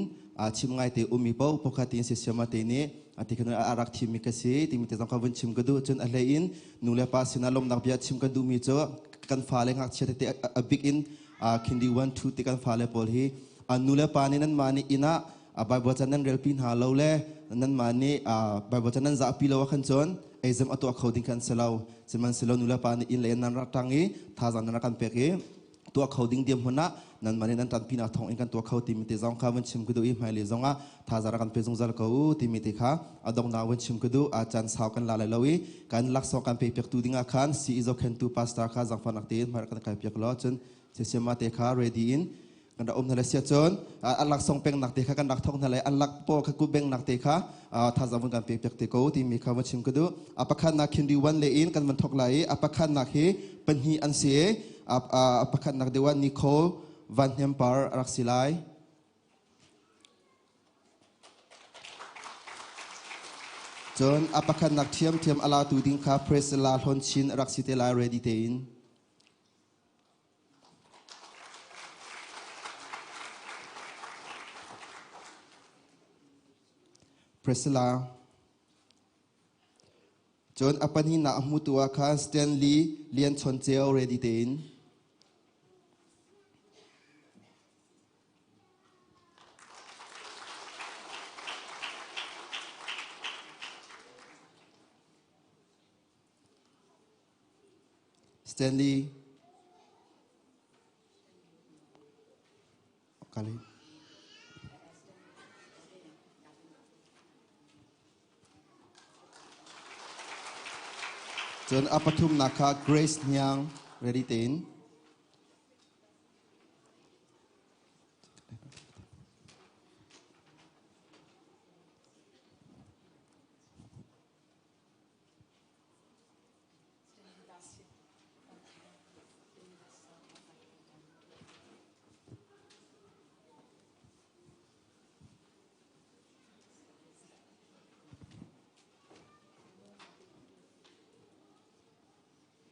ชิมไงเตอุมิเป้าปกติเสียมาเตนี้ที่คนอารักทีมิกษีที่มีแต่ต้องการชิมกระดูจนอะไรอินนูเลปาสินาลมนักบิดชิมกระดูมีโจกันฟ้าเลงักเชตเตบิ๊กอินคินดีวันทูที่กันฟ้าเลปอลฮีนูเลปานี่นั่นมานี่อินะใบบจันนั้นเรลปินหาเลวเล่นั่นมานี่ใบบจันนั้นจะพิลาวขันจนเอเซมอัตัวเขาดิ้งกันเซลาวเซมันเซลาวนูเลปานี่อินเลนันรักตังอีท่าจันนั้นกันเปกีตัวเขาดิ้งเดียมหัวหน้านั่นมันนั่นตันพินาทองเองกันตัวเขาทีมิเตจงข้าวันชิมกดูอีหมายเลยจงอ่ะท่าจาระกันเป็นจงจาร์เขาทีมิเตข้าดงนาวันชิมกดูอาจารย์สาวกันลาเลลวีการลักษณะกันเปียกตัวดิ้งอาคารซีอิโซเคนตูพาสตาร์ข้าจังฟันนักเตนมากันกันเปียกล้อจนเสียมาเตข้า ready in กันดานั่นเลยเสียจนอันลักษณะเป็นนักเตข้ากันนักทองนั่นเลยอันลักโปขกุเบงนักเตข้าท่าจาวันกันเปียกเตเขาทีมีข้าวันชิมกดูอปะขันนักคินดีวันเลยอินกันวันทอกไหลอปะขันนักเฮเป็นฮีอันเสียอปะขันนักเดวันนิโควันเฮมปาร์รักสิไลจนอปะคันนักเทียมอาลาตูดิงคาเพรสลาลอนชินรักสิเตลาเรดิเตอินเพรสลาจนอปันหินามุตัวคาสเตนลีเลียนชนเจลเรดิเตอินสเตนลีกาลีจนอปทุมนาคาเกรซเนียงเรดิเตน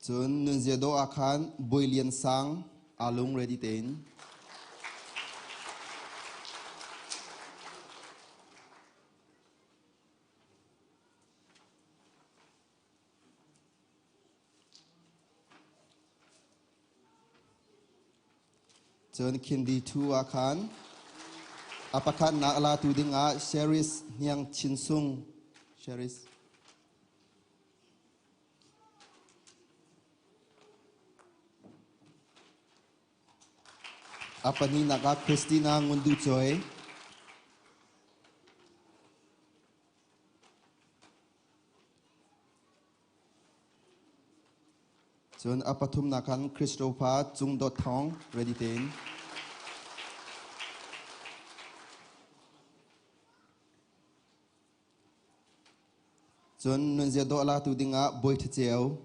Chun nun zia do akan boilian sang alung ready ten. Chun kindi tu akan apakan nak ala tu dinga Sheris yang chinsung Sheris. Apa ni nak Christina ngundu joy. Chun apa thum nakan Christopher chung dot thong ready ten. Chun nun zia do ala tu dinga boy thcheu.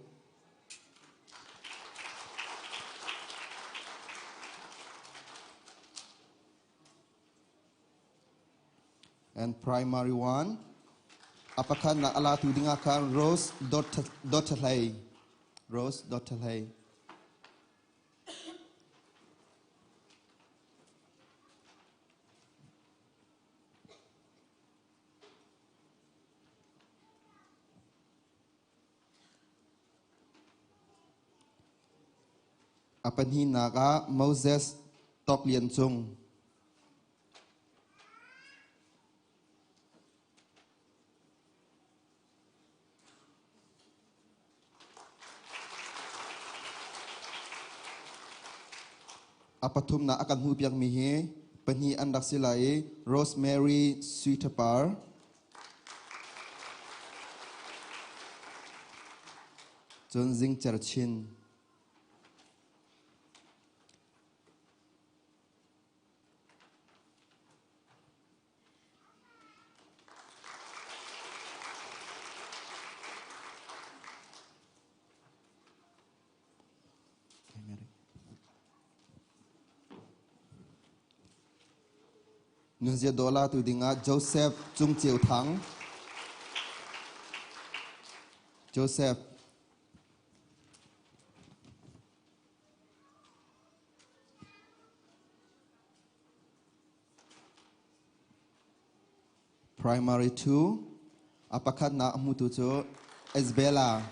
And primary one. Apakah nak ala tu dengarkan Rose Dotterley. Rose Dotterley. Apa ni nak Moses Tok Lian Chung. Apa thum na akan hu piak mi he pani andak silai Rosemary Sweetapar. Chun Zing Cherchin. Nun zia dola tu dinga Joseph Chung Chiu Thang. Joseph. Primary 2. Apakah nak mutu tu Isabella.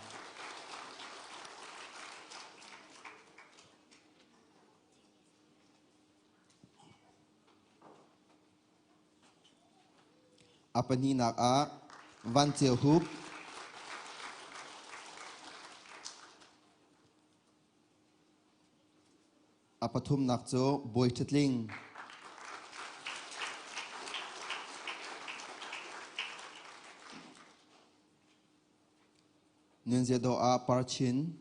Apa ni nak Van Chiu Hoop. Apa thum nak jo Boy Titling. Nun zia doa Parchin.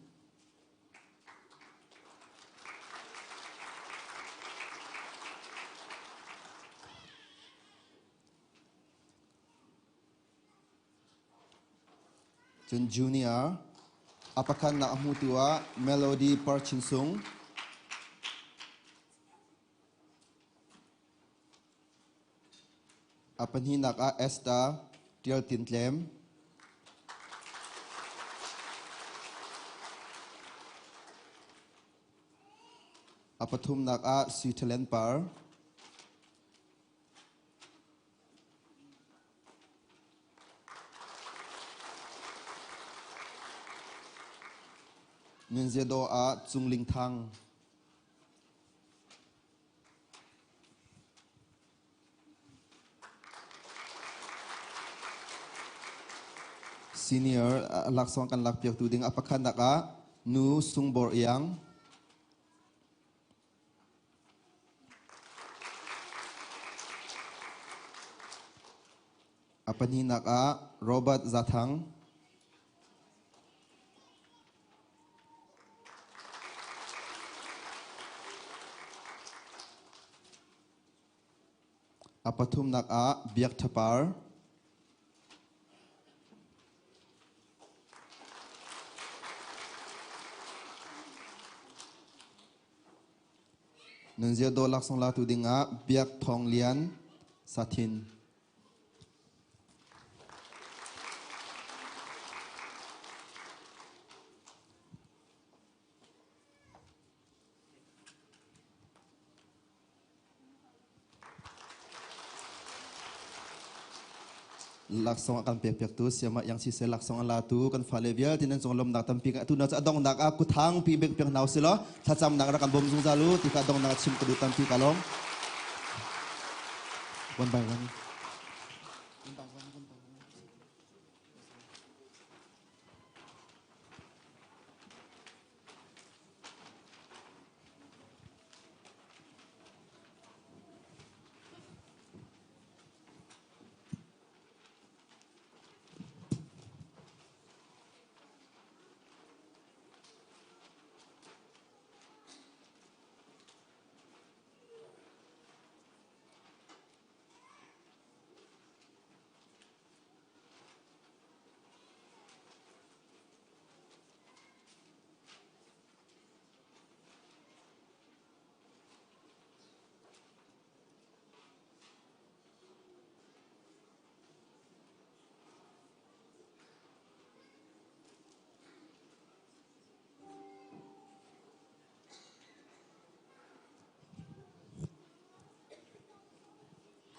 Chun Junior. Apakah nak mutua Melody Parchinsung. Apa ni nak Esther Tiel Tintlem. Apa thum nak Switzerland Par. Nun zia doa Chung Ling Thang. Senior laksong kan lak piak tu ding apakah nak Nu Sung Bor Yang. Apa ni nak Robert Zathang. Apa thum nak Biak Thapar. Nun zia do laksong la tu dinga Biak Thong Lian Sathin. ลักษณะกันเปียกตัวเสียมายังสิเสลักษณะลาตูกันฟ้าเลเวียที่นั่นจงลมนักตั้มปีกตุนจะดองนักกุทางปีเบกเปียกนาวสิล้อถ้าจำนักรักันบ่มจงจารุที่กดองนักชิมกระดูตั้มปีกลองวันไปวัน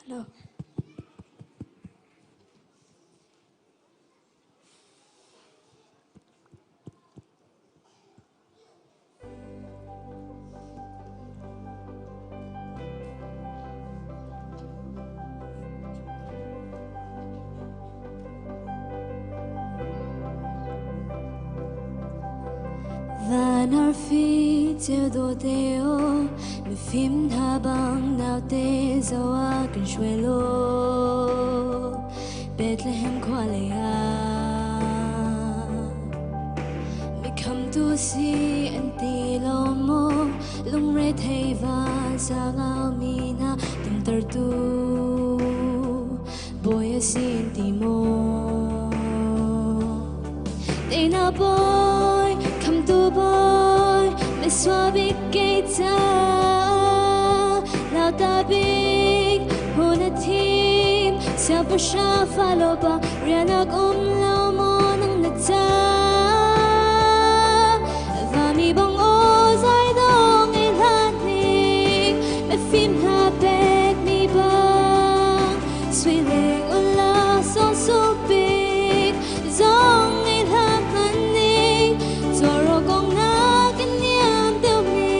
Hello. Và nở phi chiều đồ teo mi phim tha bang nào te dấu a cần xuôi lô Bethlehem qua lệ mi come to see and ti lo mo lung re thei va sa ngao mi na tim tar tu boy a sin ti mo te na boy come to boy me swabi keita lao ta big hona team sia pa sha follow ba riana lao mo nang na ta va mi bang o zai dong in han ni me phim ha bek mi bang sweet leg la so so big zong in han ni zoro gong na kin niam teu mi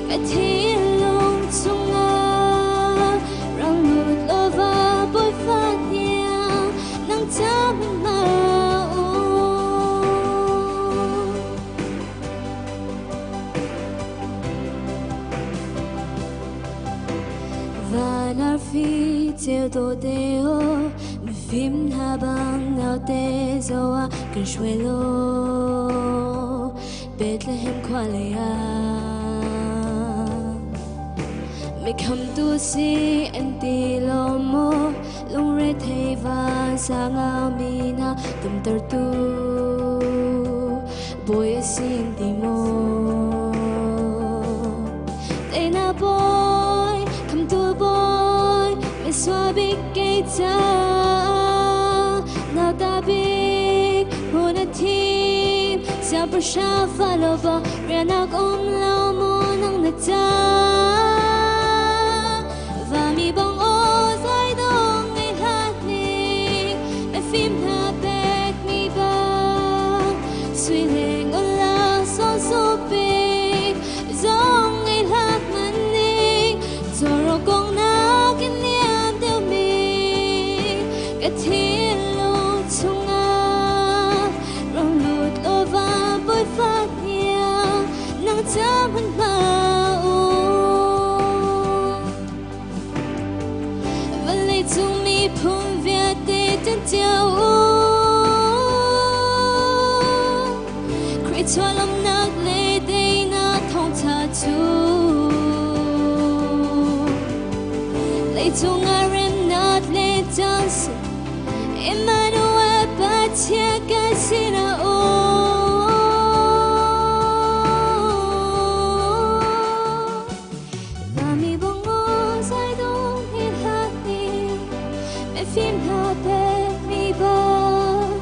ka thi long chung a rang lut lova boy fa nia nang cha min ma và nở phi chiều đồ teo mi phim tha bang nào te dấu a cần xuôi lô Bethlehem qua lệ me come to see and ti lo mo lung re thei va sa ngao mi na tum tar tu boy a sin ti mo te na boy come to boy me swabi keita now ta big hona team sia pa sha follow ba riana lao mo nang na ta và mi bang o zai dong in hat ni me phim ha bek mi bang sweet leg la so so big zong in hat man ni zoro gong na kin niam teu mi ka thi lo chung a rong lut lova boy fa nia nang cha man ma chung mi phun việt tê chân chiều create cho lòng nát lệ tê na thông tha chu lấy chung a rem nát lệ dance Emmanuel ba chia cái xin a và mi bông o sai đông in hát me phim ha bek mi bang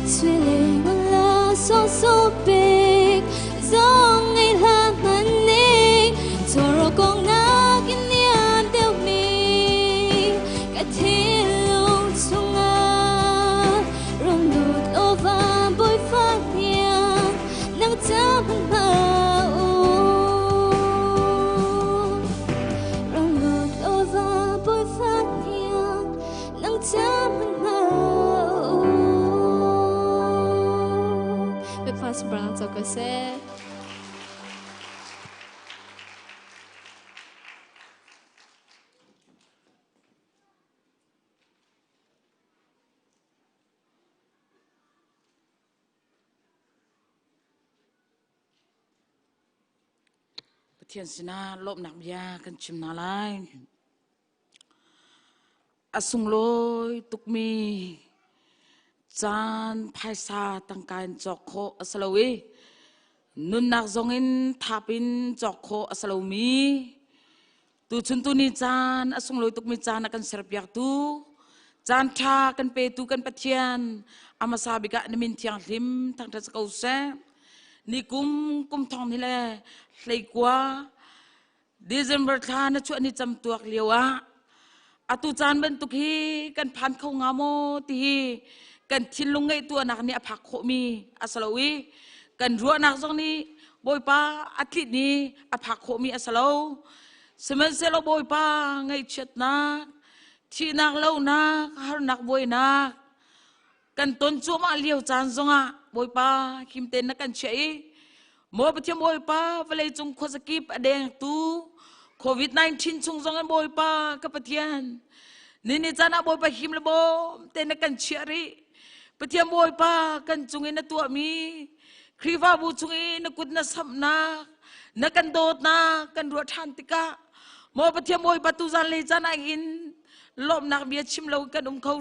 sweet leg la so so big zong in ha man ni zoro gong na kin niam teu mi ka thi long chung a seberang cokose. Thiên sina lộp nạc bia cần chim nà lai asung lôi tục mi chan phai sa tăng can chọc khô asalawi nun nạc zongin thapin chọc khô asalawi tu chun tu ni chan asung lôi tục mi chan akan serpiak tu chan tha kan pe tu kan pathian amasabi ka namin tiang lim tang ta sakau se ni kum thong ni le hlei kwa December tha na chu ani cham tuak lewa atu chan ban tuk hi kan phan khau ngamo ti hi kan thin lungai tu anak ni aphak kho mi asalawi kan ru anak jong ni boy pa atlit ni aphak kho mi asalo semen selo boy pa ngai chet na thi nak lo na har nak boy na kan ton chu ma liu chan zonga boy pa kim ten na kan chei mo pathiam boy pa valei chung kho sakip adeng tu COVID-19 chung zongan boy pa kapathian nini chana boy pa him lebo ten na kan chiari pathiam boy pa kan chungin na tu mi kriva bu chungin na kut na samna na kan dot na kan ru than tika mo pathiam boy pa tu zan le chana in lom nak bia chim lo kan khau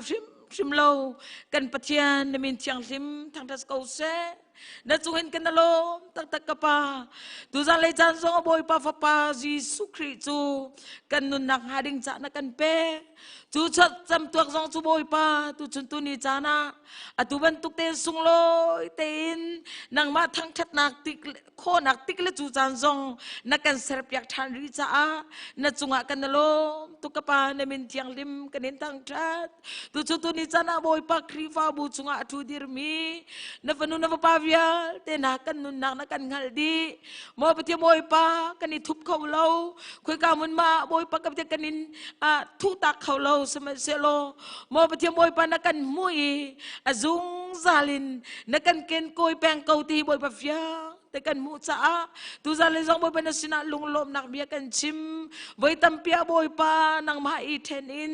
sim lo kan pathian na min chiang sim thang das kau se na chungin kan lo tak kapa tu zan le chan zong boy pa fa pa Jesu Christ chu kan nun nak hading cha na kan pe tu chat cham tuak zong chu boy pa tu chun tu ni chana atu ban tuk te sung loi tein nang ma thang that nak tik kho nak tik le chu chan zong na kan ser pyak than ri cha na chunga kan lo tu kapa na min tiang lim kan in tang that tu chu tu ni chana boy pa krifa bu chunga thu dir mi na vanu na pa vial te na kan nun nak na kan ngal di mo pa ti boy pa kan ni thup khau lo khoi ka mun ma boy pa ka kan in thu tak khau lo sama selo mo pa ti boy pa na kan mui azung zalin na kan ken koi peng kau ti boy pa fia te kan mu cha tu za le zong boy pa na sina lung lom nak bia kan chim voi tam pia boy pa nang ma i then in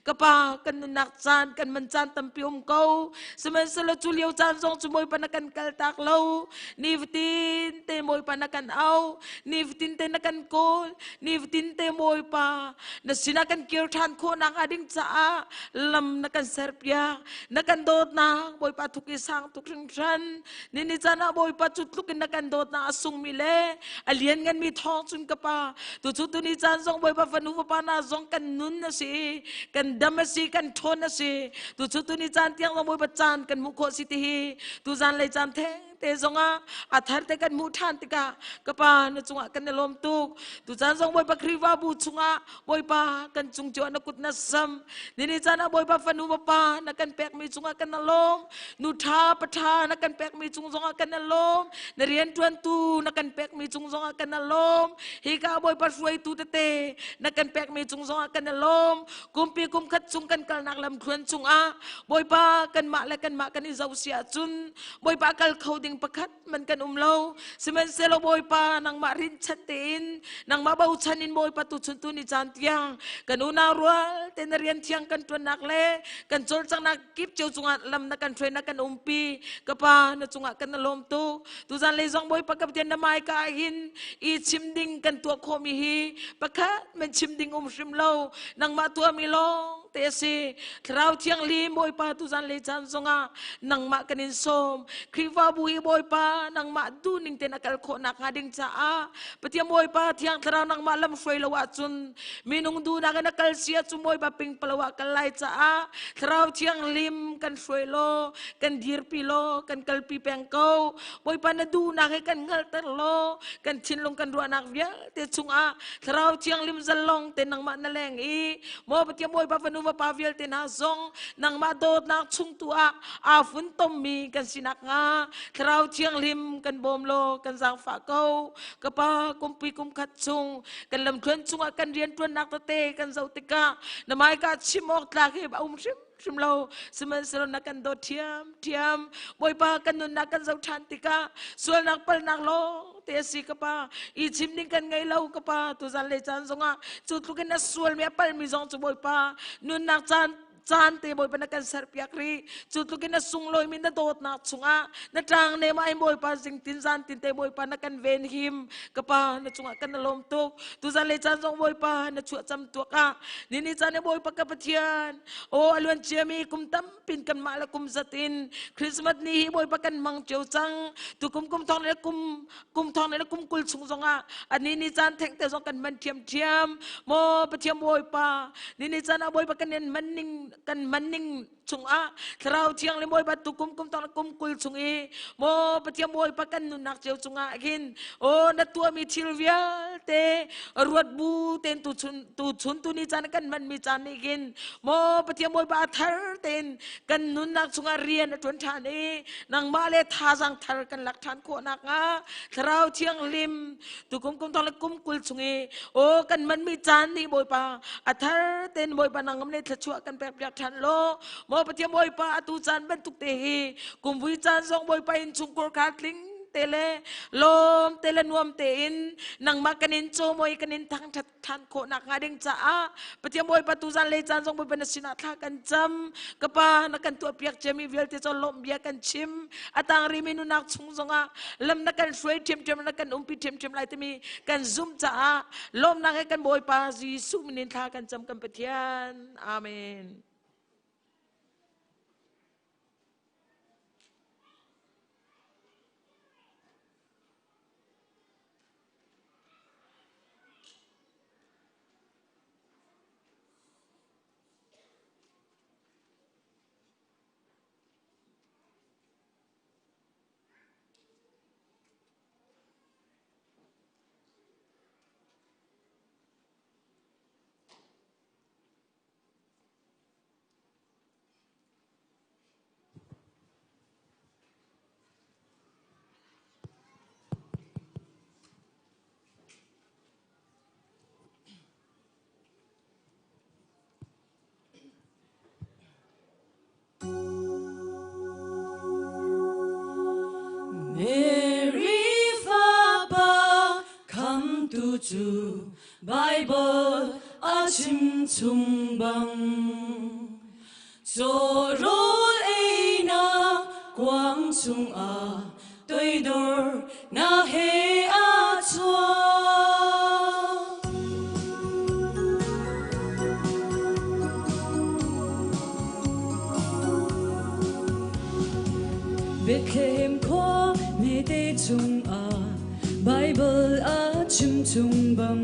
ka pa kan nak chan kan man chan tam pium kau sama selo chu liu chan zong chu boy pa na kan kal tak lo ni vitin te boy pa na kan au ni vitin te na kan kol ni vitin te boy pa na sina kan kir than kho nang ading cha lam na kan serpia na kan dot na boy pa thuki sang tuk ran ni chana boy pa chu tluk na kan dot na asung mi le alien ngan mi thong chun ka pa tu ni chan zong boy pa fanu pa na zong kan nun na si kan dam si kan thon na si tu ni chan tiang boy pa chan kan mu kho si ti hi tu zan le chan the te zonga athar te kan mu than tika kapa na chunga kan lom tuk tu chan zong boy pa kriwa bu chunga boy pa kan chung jo na kut na sam ni chana boy pa fanu pa na kan pek mi chunga kan lom nu tha pa tha na kan pek mi chung zonga kan lom na rian tuan tu na kan pek mi chung zonga kan lom hi ka boy pa suai tu te na kan pek mi chung zonga kan lom kumpi kum khat chung kan kal nak lam thuan chung boy pa kan ma kan i zau sia chun boy pa kal khau pakhat man kan lo semen selo boy pa nang marin chatin nang mabaw chanin boy pa tu chun tu ni chan tiang kan una rual tenarian tiang kan tuan nak le kan chol chang nak kip cheu chunga lam na kan train na kan umpi kapa na chunga kan lom tu zan le zong boy pa kap ten na mai ka hin i chimding kan tu khomi hi pakhat men chimding shim lo nang ma tu mi long te si trau tiang li boy pa tu zan le chan zonga nang ma kanin som kriwa bu boy pa nang ma du ning te nakal kho nak ngading cha patiam boy pa thiang tharau nang ma lam foi lawa chun minung du na kan kal sia chu boy pa ping palawa kalai cha tharau thiang lim kan foi lo kan dir pi lo kan kal pi peng ko boy pa na du na kan ngal tar lo kan chin long kan ru nak via te chung tharau thiang lim zalong te nang ma na leng i mo patiam boy pa fanu pa vial te na zong nang ma dot nak chung tu fun tom mi kan sinak nga Trau chiang lim kan bom lo kan sang fa ko kapa kumpi kum khat chung kan lam thuan chung kan rian tuan nak te kan zau tika na mai ka chimok tla ke ba sim lo semen selo nakan do tiam boy pa kan nun nakan zau chantika sual nak pal nak lo te si ka pa I chim ning kan ngai lo ka pa tu zan le chan zonga chu tlukin na sual me pal mi zong chu boy pa nun nak chan te boy pa nakan sar piak ri chu tlukin na sung loi min na dot na chunga na tang ne mai boy pa jing tin zan tin te boy pa nakan ven him ka pa na chunga kan na lom tok tu zan le chan zong boy pa na chu cham tu ka ni chan ne boy pa ka pathian o alwan chemi kum tam pin kan ma la kum zatin Christmas ni boy pa kan mang cheu chang tu kum thong le kum thong le kum kul chung zonga ani ni chan theng te zong kan man thiam mo pathiam boy pa ni chan a boy pa kan nen manning chung a thrau thiang le boy pa tu kum thong le kum kul chung e mo pathiam boy pa kan nun nak cheu chung a gin o na tua mi thilvial te ruat bu ten tu chun tu ni chan kan man mi chan ni gin mo pathiam boy pa thar ten kan nun nak chunga rian na tun than e nang ma le tha jang thar kan lak than ko nak a thrau thiang lim tu kum thong le kum kul chung e o kan man mi chan ni boy pa a thar ten boy pa nangam le thachua kan pek pek than lo mo pathiam boy pa tu chan ban tuk te hi kum vui chan zong boy pa in chung kor katling tele lom tele nuam te in nang makanin cho moy kanin thang that than ko nak ngading cha a pathiam boy pa tu zan le chan zong boy pa na sina tha kan cham kapa na kan tu piak chemi vel te cho lom bia kan chim atang ri minu nak chung zonga lam na kan frei tem na kan umpi tem lai te mi kan zoom cha a lom na kan boy pa jisu minin tha kan cham kan pathian amen. 주 바이블 아침 충방 조로에나 광충아 또이돌 나해 아추아 Bethlehem khoa mê tê chung à Bible a침 충방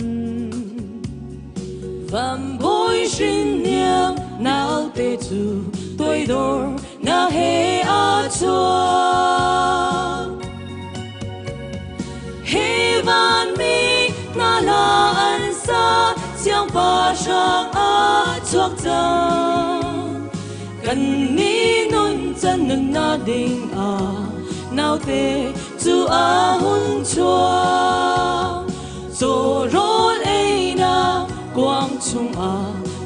Vam bối sinh niệm nào tê chu tôi đor na he a chua He van mi na la an sa xiang ba sang a chuak chang Cần ni nun chân nâng na ding a nào tê chu a hun chua Zo rol e na quang chung a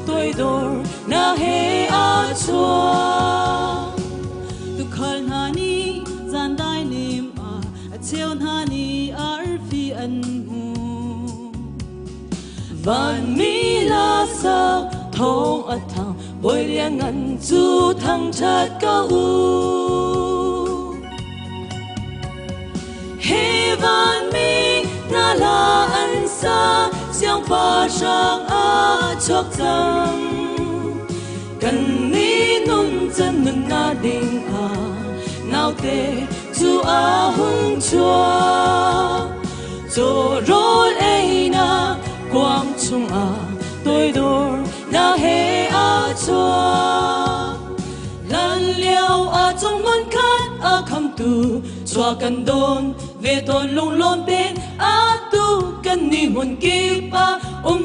tôi đor na he a chua Tu khal na ni zan dai nim a cheu na ni ar fi an mu Van mi la sa thong a thang boi liang an chu thang chat ka u He van mi na la an sa xiang ba sang a chuak chang Cần ni nun chân nâng na ding a nào tê chu a hun chua Zo rol e na quang chung a tôi đor na he a chua Lan liao a trong mân khát a kham tu Chua cần đôn về tôn lung lom tên a tu cần ni hun kip a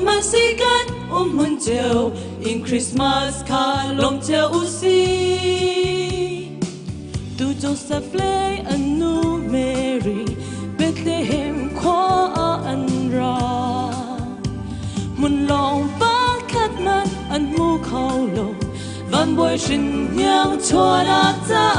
man si kan hun cheo in Christmas ka lom cheo u si Tu Joseph le anu Mary Bethlehem khoa a an ra Mun long ba khát man an mu khao lo Van bồi sinh nhang cho đã ta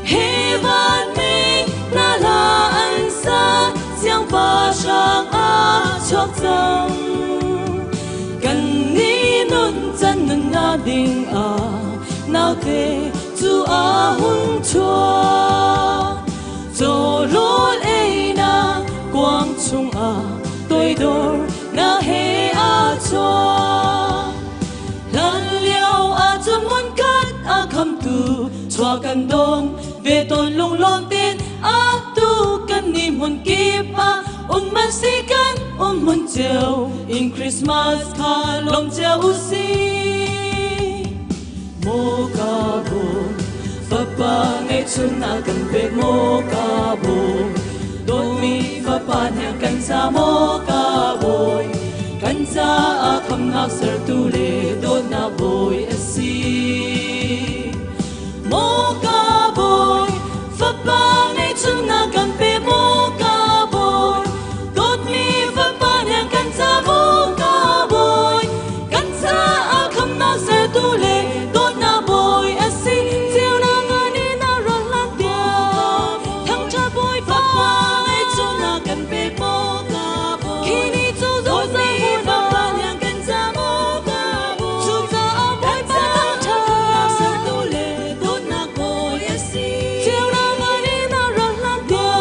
hi van mi na la an sa giang ba sang a chok chang kan ni nun chan nun na ding a nào thế chu a hun chua cho lối ấy na quang trung a tôi đôi na he a chua lan liao a chum mun kat a kham tu chua kan dong về tôn lung lom tin a tu kan ni mun kip a man si kan mun cheu in Christmas kha lom cheu si mo ka bo fa pa ngai chun na kan pe mo ka bo don mi fa pa nya kan sa mo ka boy kan sa a kham nak ser tu le don na boy a si mo ka boy fa pa ngai chun na kan pe mo ka boy don mi fa pa nya kan sa mo ka boy kan sa a kham nak ser tu le don na boy a si chiều na ngani na ron lan tia thang cha boy fa pa ngai chun na kan pe mo ka boy khi ni chu zo sa mo fa pa nya kan sa mo ka boy chu sa a boy pa cha ser tu le don na boy a si chiều na ngani na ron lan tia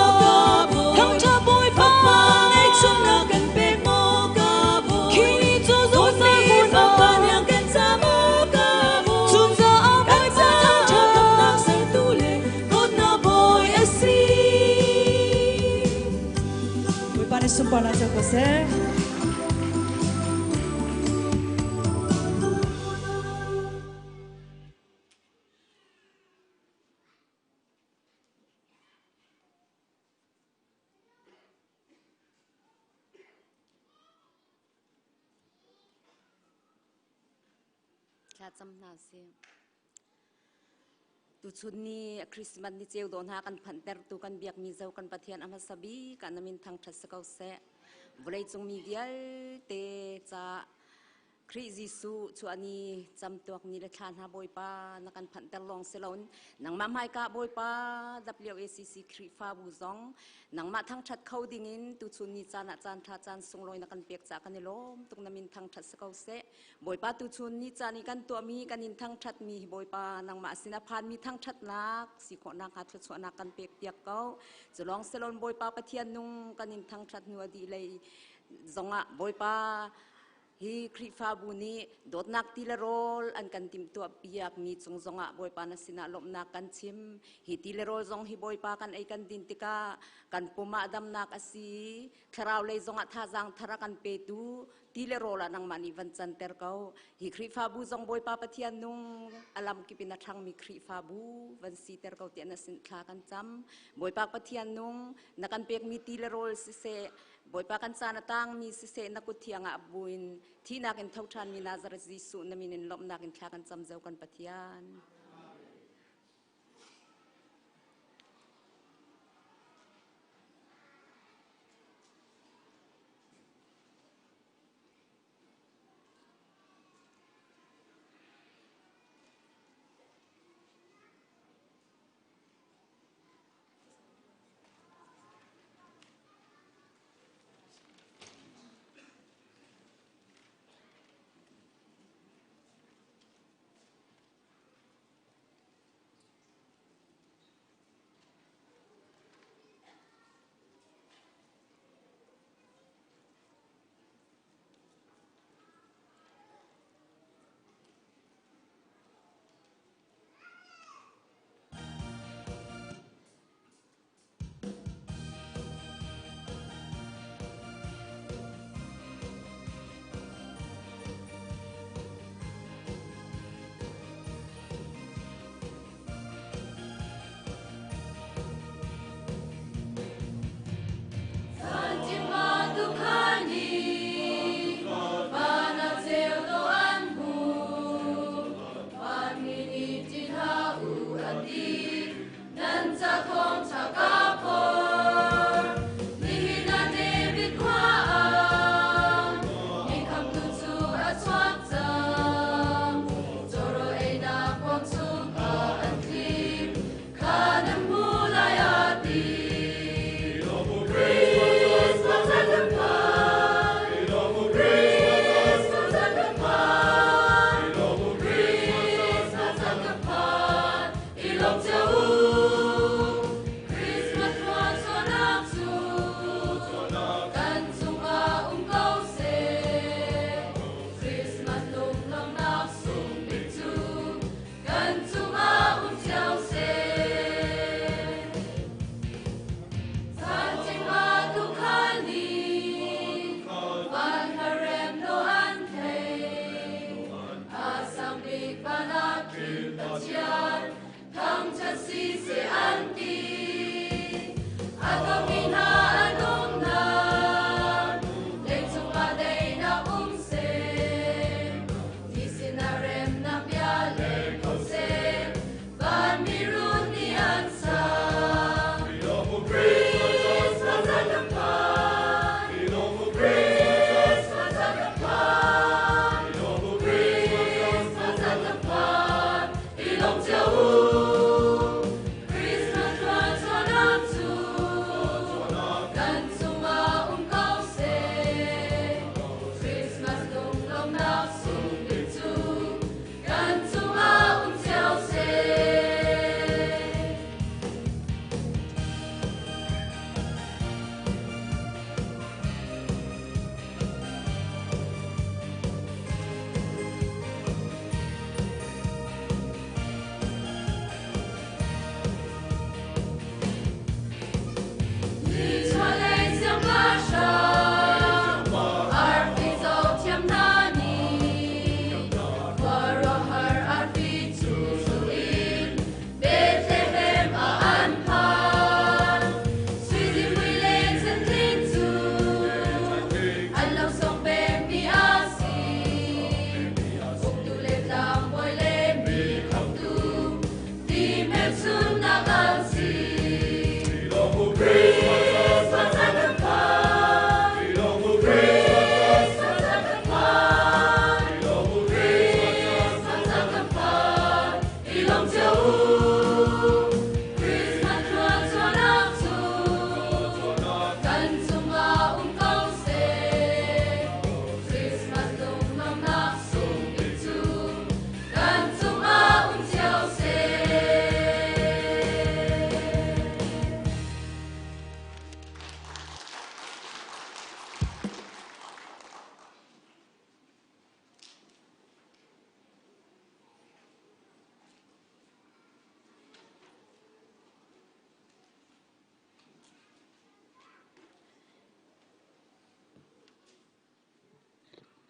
thang cha boy fa pa ngai chun na kan pe mo ka boy khi ni chu zo sa mo fa pa nya kan sa mo ka boy chu sa a boy pa cha ser tu le don na boy a si Boy pa ni sumpah na sa kose. Cha cham na se tu chun ni Christmas ni cheu don ha kan phan ter tu kan biak mi zau kan pathian ama sabi kan namin thang thas sakau se volei chung mi dial te cha Kri Jisu chu ani cham tuak ni le than ha boy pa na kan phan ter long selon nang ma mai ka boy pa WACC Kri fa bu zong nang ma thang that khau ding in tu chun ni chan a chan tha chan sung loi na kan pek cha kan lom tuk namin thang that sakau se boy pa tu chun ni chani kan to mi kan in thang that mi boy pa nang ma sina phan mi thang that nak si kho nak ha thu chu na kan pek piak kau chlong selon boy pa pathian nung kan in thang that nu di lei zonga boy pa hi Kri fa bu ni dot nak ti le rol an kan tim tu piak mi chung zonga boy pa na sina lom na kan chim hi ti le rol zong hi boy pa kan ai kan din tika kan puma dam nak asi tharau le zonga tha jang thara kan pe tu ti le rol anang mani van chan ter kau hi Kri fa bu zong boy pa pathian nung alam ki pina thang mi Kri fa bu van si ter kau ti na sin thla kan cham boy pa pathian nung na kan pek mi ti le rol si se boy pa kan sana tang mi si se na ku thianga buin thi na kan thau than mi Nazareth Jisu na min lom na kan thla kan cham zau kan pathian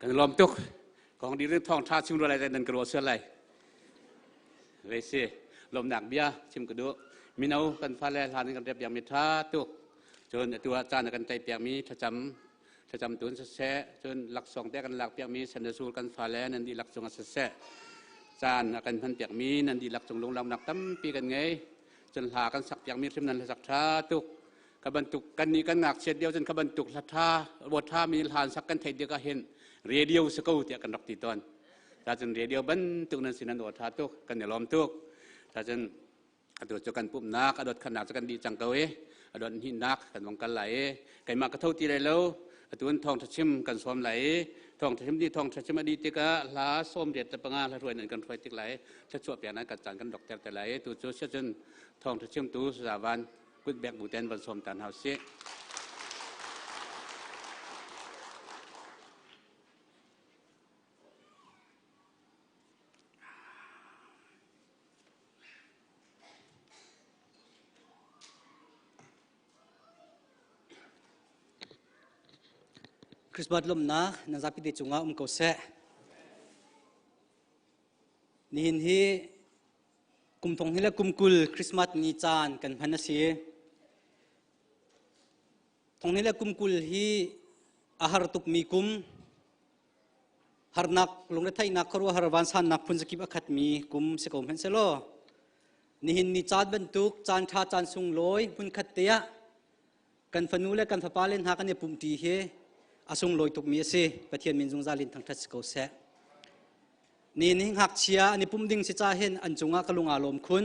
กันล้อมตุกของดีเรื่องทองท่าชิมอะไรแต่นันกระโดดเสื้ออะไรเวซีลมหนักเบี้ยชิมกระดูมีเอากันฟ้าแลทานกันเรียบอย่างมีท่าตุกจนตัวอาจารย์กันใจเปียกมีถ้าจำตุนเสะจนหลักสองแต่กันหลักเปียกมีสันสูรกันฟ้าแลนันดีหลักสองเสะจานกันพันเปียกมีนันดีหลักสองลงลำหนักตั้มปีกันไงจนหากันสักเปียกมีชิมนันสักท่าตุกกบรรทุกกันนี้กันหนักเช่นเดียวจนกบรรทุกลัทธาบทท่ามีลานสักกันไทยเดียวก็เห็นเรดิโอสกูเตียกันดอกตีตอนถ้าจนเรดิโอบรรทุกนั้นสินันอดท่าตุกกันเนี่ยล้อมตุกถ้าจนอดจกันปุ่มนักอดขนาดกันดีจังเกยอดหินนักกันวังกันไหลไก่มากระเท่าตีไรแล้วตัวทองทัชิมกันซ้อมไหลทองทัชิมดีทองทัชิมดีติกะลาส้มเด็ดตะปังอาละรวยนั่นกันรวยติกไหลถ้าชั่วเปลี่ยนนั้นกันจานกันดอกแต่ไหลตัวโจเชจนทองทัชิมตัวสาวันกุดแบกบูเตนบนส้มตันเฮาเสคริสต์มาสลมนะนันจับพิธีจุงอาเขาเสะนี่เห็นที่กุมทงนี่แหละกุมกุลคริสต์มาสนี้จานกันพันนาสีทงนี่แหละกุมกุลที่อาหารตุกมีกุมหารนักลงในไทยนักครัวหารวันสันนักพุนสกิบอคัดมีกุมเสกอมเห็นเสโลนี่เห็นนี่จานบรรทุกจานชาจานสุงลอยพุนขัดเตียกันฟนูและกันฟปาเลนหากันเนี่ยปุ่มตีเฮอาสงลอยตุกมีเสปะเทียนมินจงซาลินทั้งทัศกเสะนี่นิ่งหักเชียนี่ปุ่มดิ่งสิจ่าเห็นอันจงอากลุงอารมณ์คุณ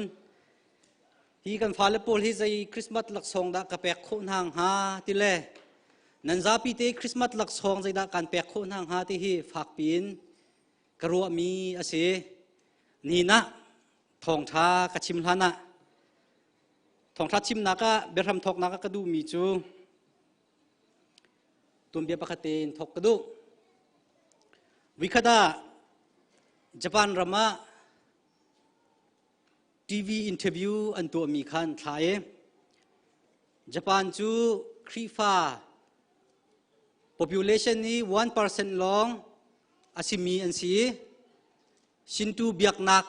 ฮีกันฟ้าเลปอลฮีใจคริสต์มาสหลักสองดากระแปกโคนห่างหาติเล่นันซาปีเตคริสต์มาสหลักสองใจดาการแปกโคนห่างหาที่ฮีฝากปีนกรัวมีอาเสนี่นะทองท้ากระชิมลานะทองท้าชิมนักะเบรมทอกนักะกระดูมีจูตุมเบียปกติทอกกระดูวิคดาญี่ปุ่นรามาทีวีอินเทอร์วิวอันตัวมีขันทายญี่ปุ่นจูครีฟ้า population นี้ 1% ลองอาศิมีอันสี Shintu biaknak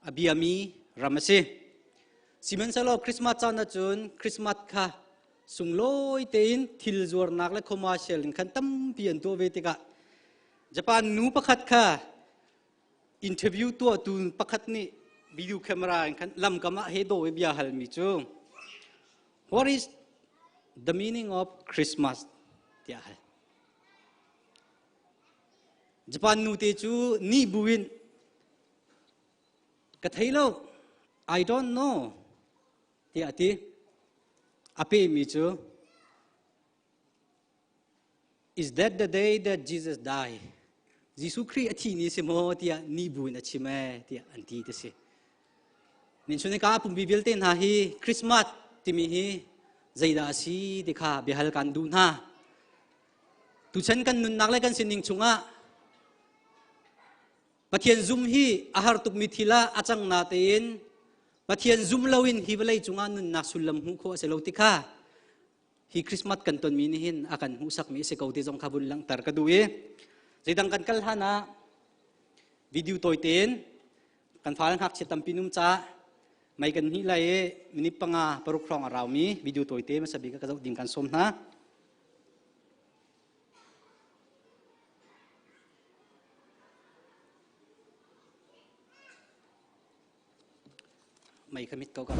abiami ramase. Simen salo Christmas chana chun Christmas kha sungloi tein thil zuar nak le commercial kan tam pian to vetika. Japan nu pakhat kha interview to tu pakhat ni video camera kan lam kama he do we bia hal mi chu. What is the meaning of Christmas? Tia hal. Japan nu te chu ni buin ka thailo I don't know. Tia ti ape mi chu. Is that the day that Jesus died? Jesus Christ athi ni se mo tia ni buin achi me tia anti te se. Nin chune ka pum bibil ten ha hi Christmas timi hi zaida si dikha bihal kan dun ha. Tu chen kan nun nak le kan sining chunga. Pathian zum hi ahar tuk mithila achang natin. Pathian zum lawin hi balai chunga nun nak sulam hu kho se lotika. Hi Christmas kan ton minihin akan husak mi se kauti jong khabun lang tar ka duwe. Zaidang kan kalhana video toiten kan falang hak chitam pinum cha mai kan hi lai minip panga parukrong araw mi video toite masabi ka kazaw ding kan som na mai kamit kau ka